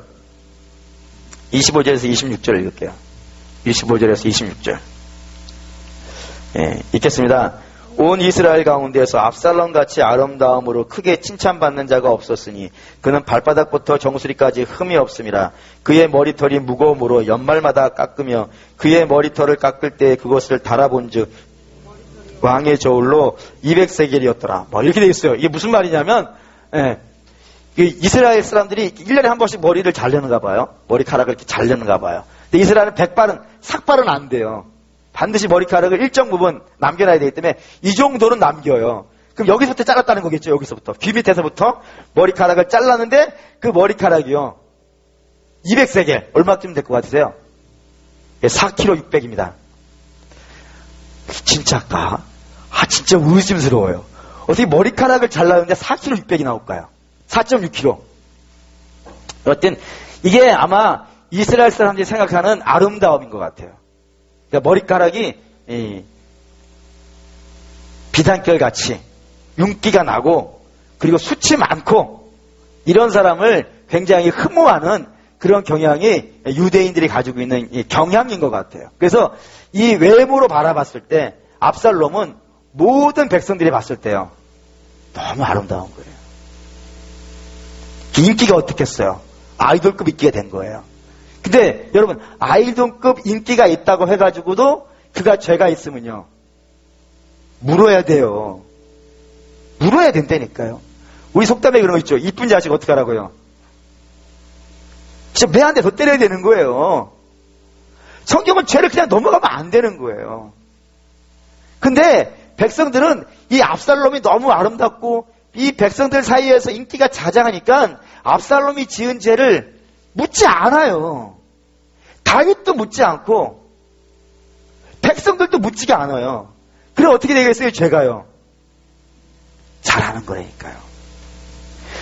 25절에서 26절 읽을게요. 25절에서 26절. 예, 읽겠습니다. 온 이스라엘 가운데에서 압살롬 같이 아름다움으로 크게 칭찬받는 자가 없었으니 그는 발바닥부터 정수리까지 흠이 없음이라. 그의 머리털이 무거움으로 연말마다 깎으며 그의 머리털을 깎을 때 그것을 달아본즉 왕의 저울로 200세겔이었더라. 뭐 이렇게 돼 있어요. 이게 무슨 말이냐면, 예, 이스라엘 사람들이 1년에 한 번씩 머리를 자르는가 봐요. 머리카락을 이렇게 자르는가 봐요. 근데 이스라엘은 백발은, 삭발은 안 돼요. 반드시 머리카락을 일정 부분 남겨놔야 되기 때문에 이 정도는 남겨요. 그럼 여기서부터 잘랐다는 거겠죠. 여기서부터. 귀 밑에서부터 머리카락을 잘랐는데 그 머리카락이요. 200세겔. 얼마쯤 될 것 같으세요? 4kg 600입니다. 진짜일까? 진짜 의심스러워요. 어떻게 머리카락을 잘랐는데 4kg 600이 나올까요? 4.6kg. 여튼 이게 아마 이스라엘 사람들이 생각하는 아름다움인 것 같아요. 그러니까 머리카락이 비단결 같이 윤기가 나고 그리고 숱이 많고 이런 사람을 굉장히 흠모하는 그런 경향이 유대인들이 가지고 있는 이 경향인 것 같아요. 그래서 이 외모로 바라봤을 때 압살롬은 모든 백성들이 봤을 때요, 너무 아름다운 거예요. 인기가 어떻겠어요? 아이돌급 인기가 된 거예요. 근데 여러분, 아이돌급 인기가 있다고 해가지고도 그가 죄가 있으면요, 물어야 돼요. 물어야 된다니까요. 우리 속담에 그런 거 있죠. 이쁜 자식 어떻게 하라고요? 진짜 매 한 대 더 때려야 되는 거예요. 성경은 죄를 그냥 넘어가면 안 되는 거예요. 근데 백성들은 이 압살롬이 너무 아름답고 이 백성들 사이에서 인기가 자장하니까 압살롬이 지은 죄를 묻지 않아요. 다윗도 묻지 않고 백성들도 묻지가 않아요. 그럼 어떻게 되겠어요? 죄가요, 잘하는 거라니까요.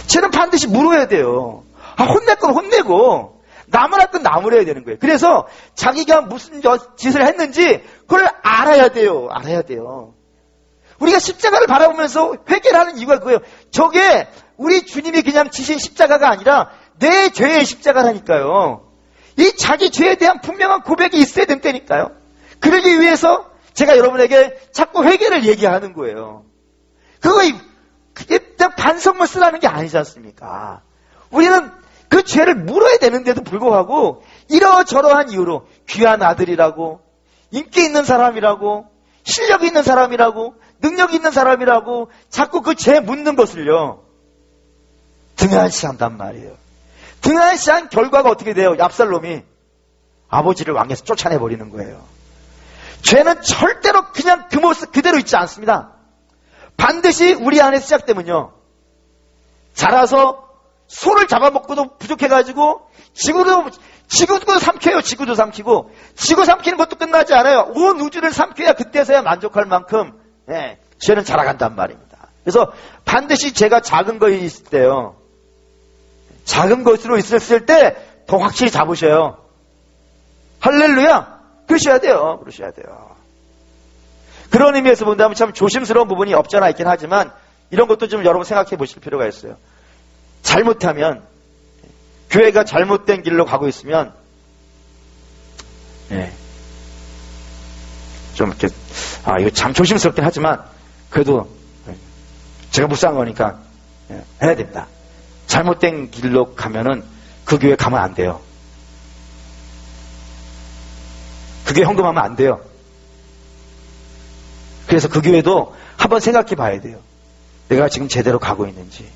죄는 반드시 물어야 돼요. 혼낼 건 혼내고 남을 할 건 남을 해야 되는 거예요. 그래서 자기가 무슨 짓을 했는지 그걸 알아야 돼요. 알아야 돼요. 우리가 십자가를 바라보면서 회개를 하는 이유가 그거예요. 저게 우리 주님이 그냥 지신 십자가가 아니라 내 죄의 십자가라니까요. 이 자기 죄에 대한 분명한 고백이 있어야 된다니까요. 그러기 위해서 제가 여러분에게 자꾸 회개를 얘기하는 거예요. 그게 반성문 쓰라는 게 아니지 않습니까? 우리는 그 죄를 물어야 되는데도 불구하고 이러저러한 이유로 귀한 아들이라고, 인기 있는 사람이라고, 실력 있는 사람이라고, 능력 있는 사람이라고 자꾸 그 죄 묻는 것을요, 등한시한단 말이에요. 등한시한 결과가 어떻게 돼요? 압살롬이 아버지를 왕에서 쫓아내버리는 거예요. 죄는 절대로 그냥 그 모습 그대로 있지 않습니다. 반드시 우리 안에 시작되면요, 자라서 소를 잡아먹고도 부족해가지고 지구도 삼켜요. 지구도 삼키고, 지구 삼키는 것도 끝나지 않아요. 온 우주를 삼켜야 그때서야 만족할 만큼, 예, 죄는 자라간단 말입니다. 그래서 반드시 죄가 작은 것이 있을 때요, 작은 것으로 있었을 때 더 확실히 잡으셔요. 할렐루야! 그러셔야 돼요. 그러셔야 돼요. 그런 의미에서 본다면 참 조심스러운 부분이 없잖아 있긴 하지만 이런 것도 좀 여러분 생각해 보실 필요가 있어요. 잘못하면, 교회가 잘못된 길로 가고 있으면, 예, 좀 이렇게, 이거 참 조심스럽긴 하지만, 그래도, 제가 묵상한 거니까, 해야 됩니다. 잘못된 길로 가면은, 그 교회 가면 안 돼요. 그 교회 헌금하면 안 돼요. 그래서 그 교회도 한번 생각해 봐야 돼요. 내가 지금 제대로 가고 있는지.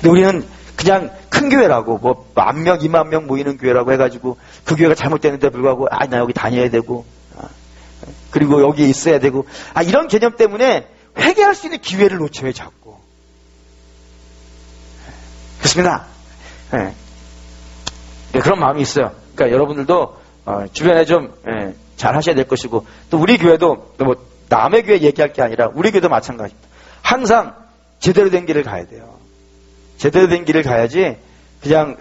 근데 우리는 그냥 큰 교회라고, 뭐, 10,000명, 20,000명 모이는 교회라고 해가지고, 그 교회가 잘못됐는데 불구하고, 나 여기 다녀야 되고, 그리고 여기에 있어야 되고, 이런 개념 때문에 회개할 수 있는 기회를 놓쳐요, 자꾸. 그렇습니다. 네. 그런 마음이 있어요. 그러니까 여러분들도, 주변에 좀, 잘 하셔야 될 것이고, 또 우리 교회도, 뭐, 남의 교회 얘기할 게 아니라, 우리 교회도 마찬가지입니다. 항상 제대로 된 길을 가야 돼요. 제대로 된 길을 가야지, 그냥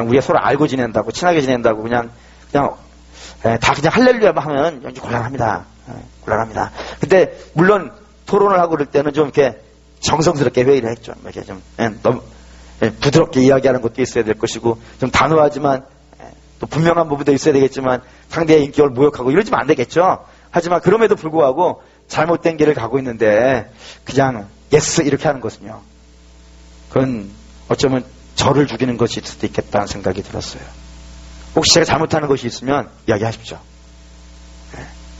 우리가 서로 알고 지낸다고, 친하게 지낸다고, 다 그냥 할렐루야만 하면 왠지 곤란합니다. 곤란합니다. 근데, 물론, 토론을 하고 그럴 때는 좀 이렇게 정성스럽게 회의를 했죠. 이렇게 좀, 너무, 부드럽게 이야기하는 것도 있어야 될 것이고, 좀 단호하지만, 또 분명한 부분도 있어야 되겠지만, 상대의 인격을 모욕하고 이러지면 안 되겠죠. 하지만 그럼에도 불구하고, 잘못된 길을 가고 있는데, 그냥, 예스, 이렇게 하는 것은요. 그건 어쩌면 저를 죽이는 것일 수도 있겠다는 생각이 들었어요. 혹시 제가 잘못하는 것이 있으면 이야기하십시오.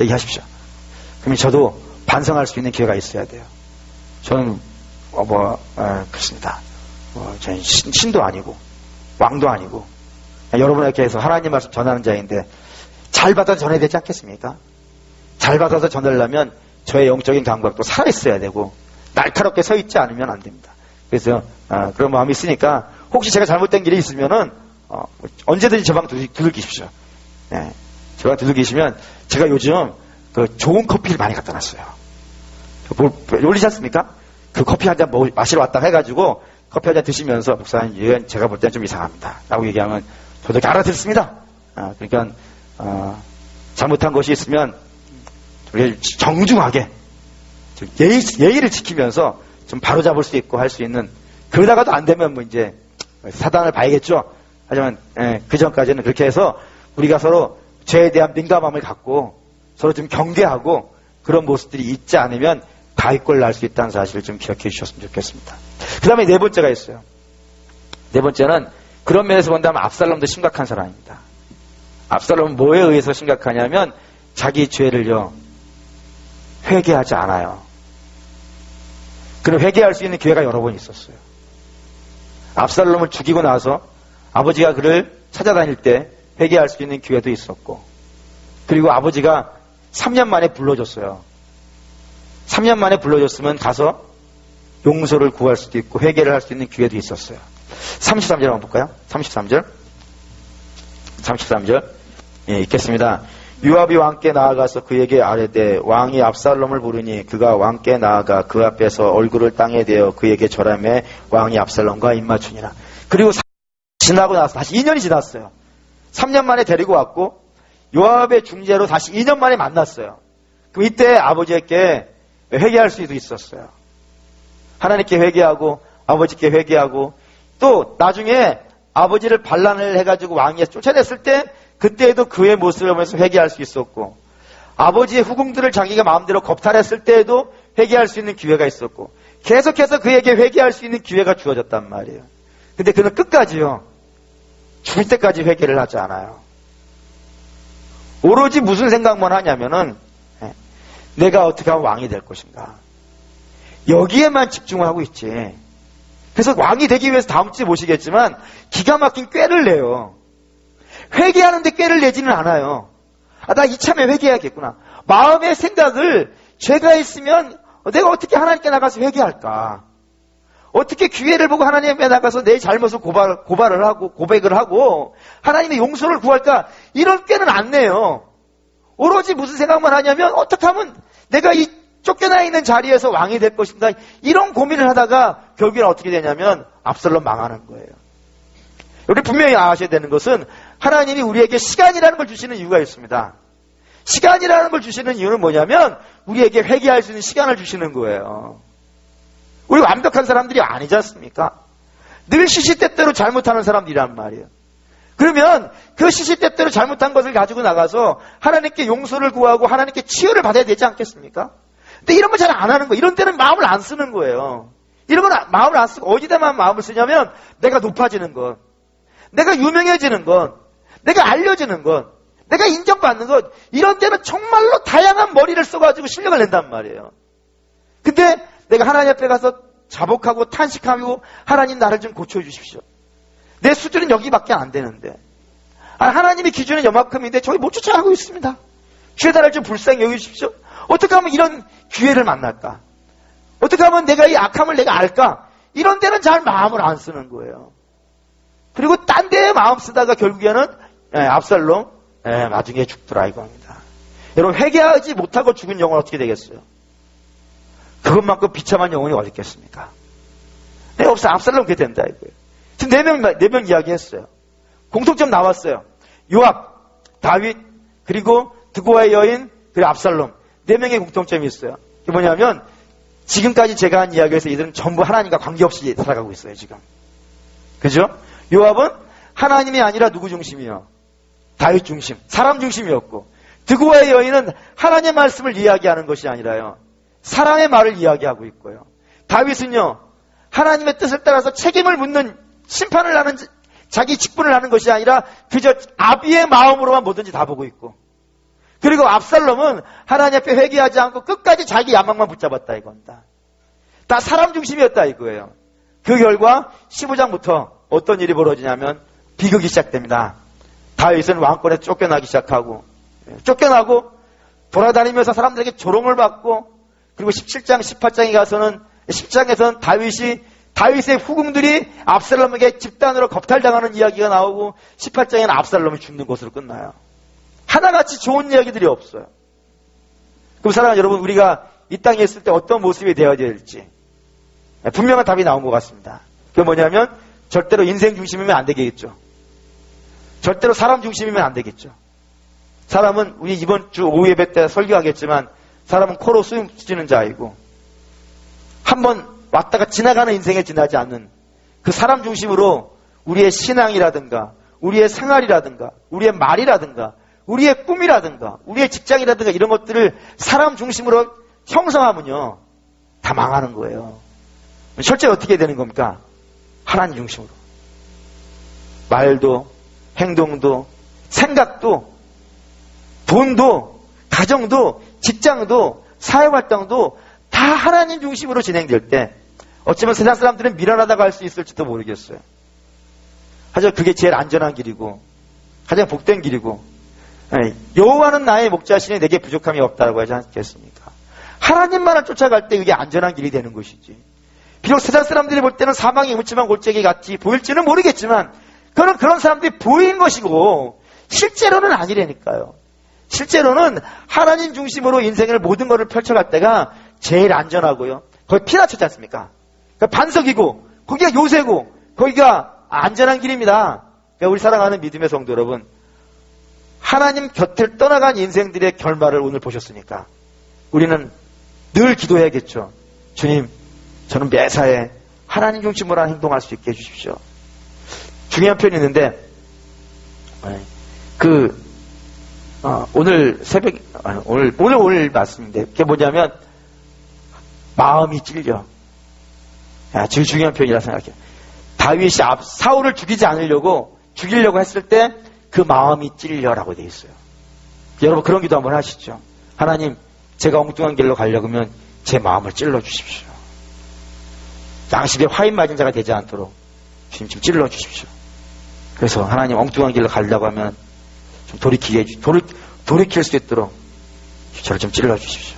얘기하십시오. 그러면 저도 반성할 수 있는 기회가 있어야 돼요. 저는 그렇습니다. 저는 신도 아니고 왕도 아니고 여러분에게 해서 하나님 말씀 전하는 자인데 잘 받아서 전해야 되지 않겠습니까? 잘 받아서 전하려면 저의 영적인 감각도 살아있어야 되고 날카롭게 서 있지 않으면 안 됩니다. 그래서 그런 마음이 있으니까 혹시 제가 잘못된 길이 있으면은 언제든지 제 방 두들기십시오. 네. 제 방 두들기시면 제가 요즘 그 좋은 커피를 많이 갖다 놨어요. 올리지 않습니까? 그 커피 한 잔 마시러 왔다 해가지고 커피 한 잔 드시면서 목사님 이건 제가 볼 때는 좀 이상합니다. 라고 얘기하면 저도 알아듣습니다. 그러니까 잘못한 것이 있으면 정중하게 예의를 지키면서 좀 바로잡을 수 있고 할 수 있는, 그러다가도 안 되면 뭐 이제 사단을 봐야겠죠. 하지만 그 전까지는 그렇게 해서 우리가 서로 죄에 대한 민감함을 갖고 서로 좀 경계하고 그런 모습들이 있지 않으면 다윗골 날 수 있다는 사실을 좀 기억해 주셨으면 좋겠습니다. 그 다음에 네 번째가 있어요. 네 번째는 그런 면에서 본다면 압살롬도 심각한 사람입니다. 압살롬은 뭐에 의해서 심각하냐면 자기 죄를요 회개하지 않아요. 그럼 회개할 수 있는 기회가 여러 번 있었어요. 압살롬을 죽이고 나서 아버지가 그를 찾아다닐 때 회개할 수 있는 기회도 있었고, 그리고 아버지가 3년 만에 불러줬어요. 3년 만에 불러줬으면 가서 용서를 구할 수도 있고 회개를 할 수 있는 기회도 있었어요. 33절 한번 볼까요? 33절. 읽겠습니다. 요압이 왕께 나아가서 그에게 아뢰되 왕이 압살롬을 부르니 그가 왕께 나아가 그 앞에서 얼굴을 땅에 대어 그에게 절하매 왕이 압살롬과 입맞추니라. 그리고 지나고 나서 다시 2년이 지났어요. 3년 만에 데리고 왔고 요압의 중재로 다시 2년 만에 만났어요. 그럼 이때 아버지께 회개할 수도 있었어요. 하나님께 회개하고 아버지께 회개하고 또 나중에 아버지를 반란을 해가지고 왕위에서 쫓아냈을 때 그때에도 그의 모습을 보면서 회개할 수 있었고, 아버지의 후궁들을 자기가 마음대로 겁탈했을 때에도 회개할 수 있는 기회가 있었고, 계속해서 그에게 회개할 수 있는 기회가 주어졌단 말이에요. 근데 그는 끝까지요 죽을 때까지 회개를 하지 않아요. 오로지 무슨 생각만 하냐면은 내가 어떻게 하면 왕이 될 것인가, 여기에만 집중을 하고 있지. 그래서 왕이 되기 위해서 다음 주에 모시겠지만 기가 막힌 꾀를 내요. 회개하는데 꾀를 내지는 않아요. 나 이참에 회개해야겠구나. 마음의 생각을, 죄가 있으면 내가 어떻게 하나님께 나가서 회개할까? 어떻게 기회를 보고 하나님께 나가서 내 잘못을 고발을 하고 고백을 하고 하나님의 용서를 구할까? 이런 꾀는 안 내요. 오로지 무슨 생각만 하냐면 어떻게 하면 내가 이 쫓겨나 있는 자리에서 왕이 될 것인가, 이런 고민을 하다가 결국엔 어떻게 되냐면 압살롬 망하는 거예요. 우리 분명히 아셔야 되는 것은 하나님이 우리에게 시간이라는 걸 주시는 이유가 있습니다. 시간이라는 걸 주시는 이유는 뭐냐면 우리에게 회개할 수 있는 시간을 주시는 거예요. 우리 완벽한 사람들이 아니지 않습니까? 늘 시시때때로 잘못하는 사람들이란 말이에요. 그러면 그 시시때때로 잘못한 것을 가지고 나가서 하나님께 용서를 구하고 하나님께 치유를 받아야 되지 않겠습니까? 근데 이런 거 잘 안 하는 거예요. 이런 때는 마음을 안 쓰는 거예요. 이런 건 마음을 안 쓰고 어디다만 마음을 쓰냐면 내가 높아지는 것, 내가 유명해지는 것, 내가 알려지는 것, 내가 인정받는 것, 이런 때는 정말로 다양한 머리를 써가지고 실력을 낸단 말이에요. 근데 내가 하나님 앞에 가서 자복하고 탄식하고 하나님 나를 좀 고쳐주십시오. 내 수준은 여기밖에 안 되는데 하나님의 기준은 요만큼인데 저기 못 쫓아가고 있습니다. 주의 나라를 좀 불쌍히 여기십시오. 어떻게 하면 이런 기회를 만날까? 어떻게 하면 내가 이 악함을 내가 알까? 이런 데는 잘 마음을 안 쓰는 거예요. 그리고 딴 데에 마음 쓰다가 결국에는 압살롬 나중에 죽더라 이겁니다. 여러분 회개하지 못하고 죽은 영혼은 어떻게 되겠어요? 그것만큼 비참한 영혼이 어디 있겠습니까? 네, 없어. 압살롬 그렇게 된다 이거예요. 지금 네 명 이야기했어요. 공통점 나왔어요. 요압, 다윗, 그리고 드고아의 여인, 그리고 압살롬. 4명의 공통점이 있어요. 그게 뭐냐면 지금까지 제가 한 이야기에서 이들은 전부 하나님과 관계없이 살아가고 있어요. 지금. 그죠? 요압은 하나님이 아니라 누구 중심이요? 다윗 중심, 사람 중심이었고, 드고아의 여인은 하나님의 말씀을 이야기하는 것이 아니라요, 사람의 말을 이야기하고 있고요. 다윗은요, 하나님의 뜻을 따라서 책임을 묻는, 심판을 하는, 자기 직분을 하는 것이 아니라 그저 아비의 마음으로만 뭐든지 다 보고 있고, 그리고 압살롬은 하나님 앞에 회개하지 않고 끝까지 자기 야망만 붙잡았다 이겁니다. 다 사람 중심이었다 이거예요. 그 결과 15장부터 어떤 일이 벌어지냐면 비극이 시작됩니다. 다윗은 왕권에 쫓겨나기 시작하고, 쫓겨나고 돌아다니면서 사람들에게 조롱을 받고, 그리고 17장 18장에 가서는 10장에서는 다윗의 후궁들이 압살롬에게 집단으로 겁탈당하는 이야기가 나오고, 18장에는 압살롬이 죽는 것으로 끝나요. 하나같이 좋은 이야기들이 없어요. 그럼 사랑하는 여러분, 우리가 이 땅에 있을 때 어떤 모습이 되어야 될지 분명한 답이 나온 것 같습니다. 그게 뭐냐면 절대로 인생 중심이면 안 되겠죠. 절대로 사람 중심이면 안 되겠죠. 사람은 우리 이번 주 오후 예배 때 설교하겠지만 사람은 코로 숨 쉬는 자이고, 한번 왔다가 지나가는 인생에 지나지 않는 그 사람 중심으로 우리의 신앙이라든가 우리의 생활이라든가 우리의 말이라든가 우리의 꿈이라든가 우리의 직장이라든가 이런 것들을 사람 중심으로 형성하면요 다 망하는 거예요. 실제로 어떻게 되는 겁니까? 하나님 중심으로. 말도 행동도 생각도 돈도 가정도 직장도 사회활동도 다 하나님 중심으로 진행될 때 어쩌면 세상 사람들은 미련하다고 할 수 있을지도 모르겠어요. 하지만 그게 제일 안전한 길이고 가장 복된 길이고, 여호와는 나의 목자시니 내게 부족함이 없다라고 하지 않겠습니까? 하나님만을 쫓아갈 때 이게 안전한 길이 되는 것이지. 비록 세상 사람들이 볼 때는 사망의 묻지만 골짜기 같이 보일지는 모르겠지만 그런 사람들이 보인 것이고 실제로는 아니라니까요. 실제로는 하나님 중심으로 인생을 모든 것을 펼쳐갈 때가 제일 안전하고요. 거기 피나쳤지 않습니까? 그러니까 반석이고 거기가 요새고 거기가 안전한 길입니다. 그러니까 우리 사랑하는 믿음의 성도 여러분, 하나님 곁을 떠나간 인생들의 결말을 오늘 보셨으니까 우리는 늘 기도해야겠죠. 주님, 저는 매사에 하나님 중심으로 행동할 수 있게 해주십시오. 중요한 표현이 있는데 오늘 새벽 오늘 말씀인데 그게 뭐냐면 마음이 찔려. 제일 중요한 표현이라 생각해요. 다윗이 사울을 죽이려고 했을 때 그 마음이 찔려라고 되어 있어요. 여러분 그런 기도 한번 하시죠. 하나님, 제가 엉뚱한 길로 가려고 하면 제 마음을 찔러 주십시오. 양심에 화인 맞은 자가 되지 않도록 주님 좀 찔러 주십시오. 그래서 하나님 엉뚱한 길로 가려고 하면 좀 돌이킬 수 있도록 저를 좀 찔러 주십시오.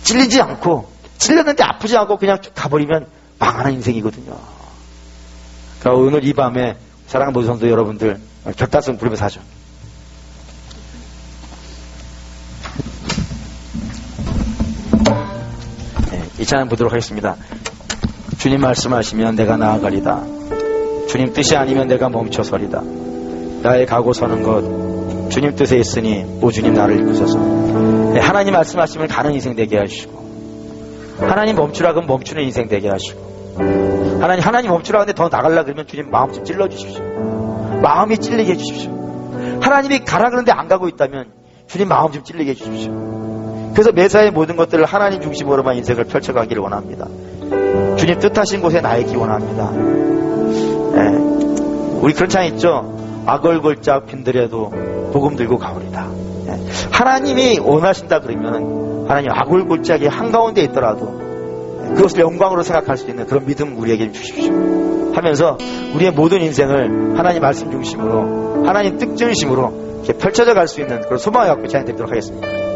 찔리지 않고, 찔렸는데 아프지 않고 그냥 쭉 가버리면 망하는 인생이거든요. 그러니까 오늘 이 밤에 사랑하는 모든 성도 여러분들 격다성 부르면서 하죠. 이 찬양 보도록 하겠습니다. 주님 말씀하시면 내가 나아가리다. 주님 뜻이 아니면 내가 멈춰서리다. 나의 가고 서는 것 주님 뜻에 있으니 오 주님 나를 이끄소서. 하나님 말씀하시면 가는 인생 되게 하시고, 하나님 멈추라 그러면 멈추는 인생 되게 하시고, 하나님 멈추라 하는데 더 나가려고 그러면 주님 마음 좀 찔러주십시오. 마음이 찔리게 해주십시오. 하나님이 가라 그러는데 안 가고 있다면 주님 마음 좀 찔리게 해주십시오. 그래서 매사의 모든 것들을 하나님 중심으로만 인생을 펼쳐가기를 원합니다. 주님 뜻하신 곳에 나이기 원합니다. 우리 그런 찬양 있죠? 악얼골짝 빈들에도 복음 들고 가오리다. 하나님이 원하신다 그러면 하나님 악얼골짝이 한가운데 있더라도 그것을 영광으로 생각할 수 있는 그런 믿음 우리에게 주십시오 하면서 우리의 모든 인생을 하나님 말씀 중심으로 하나님 뜻 중심으로 이렇게 펼쳐져 갈 수 있는 그런 소망을 갖고 제안드리도록 하겠습니다.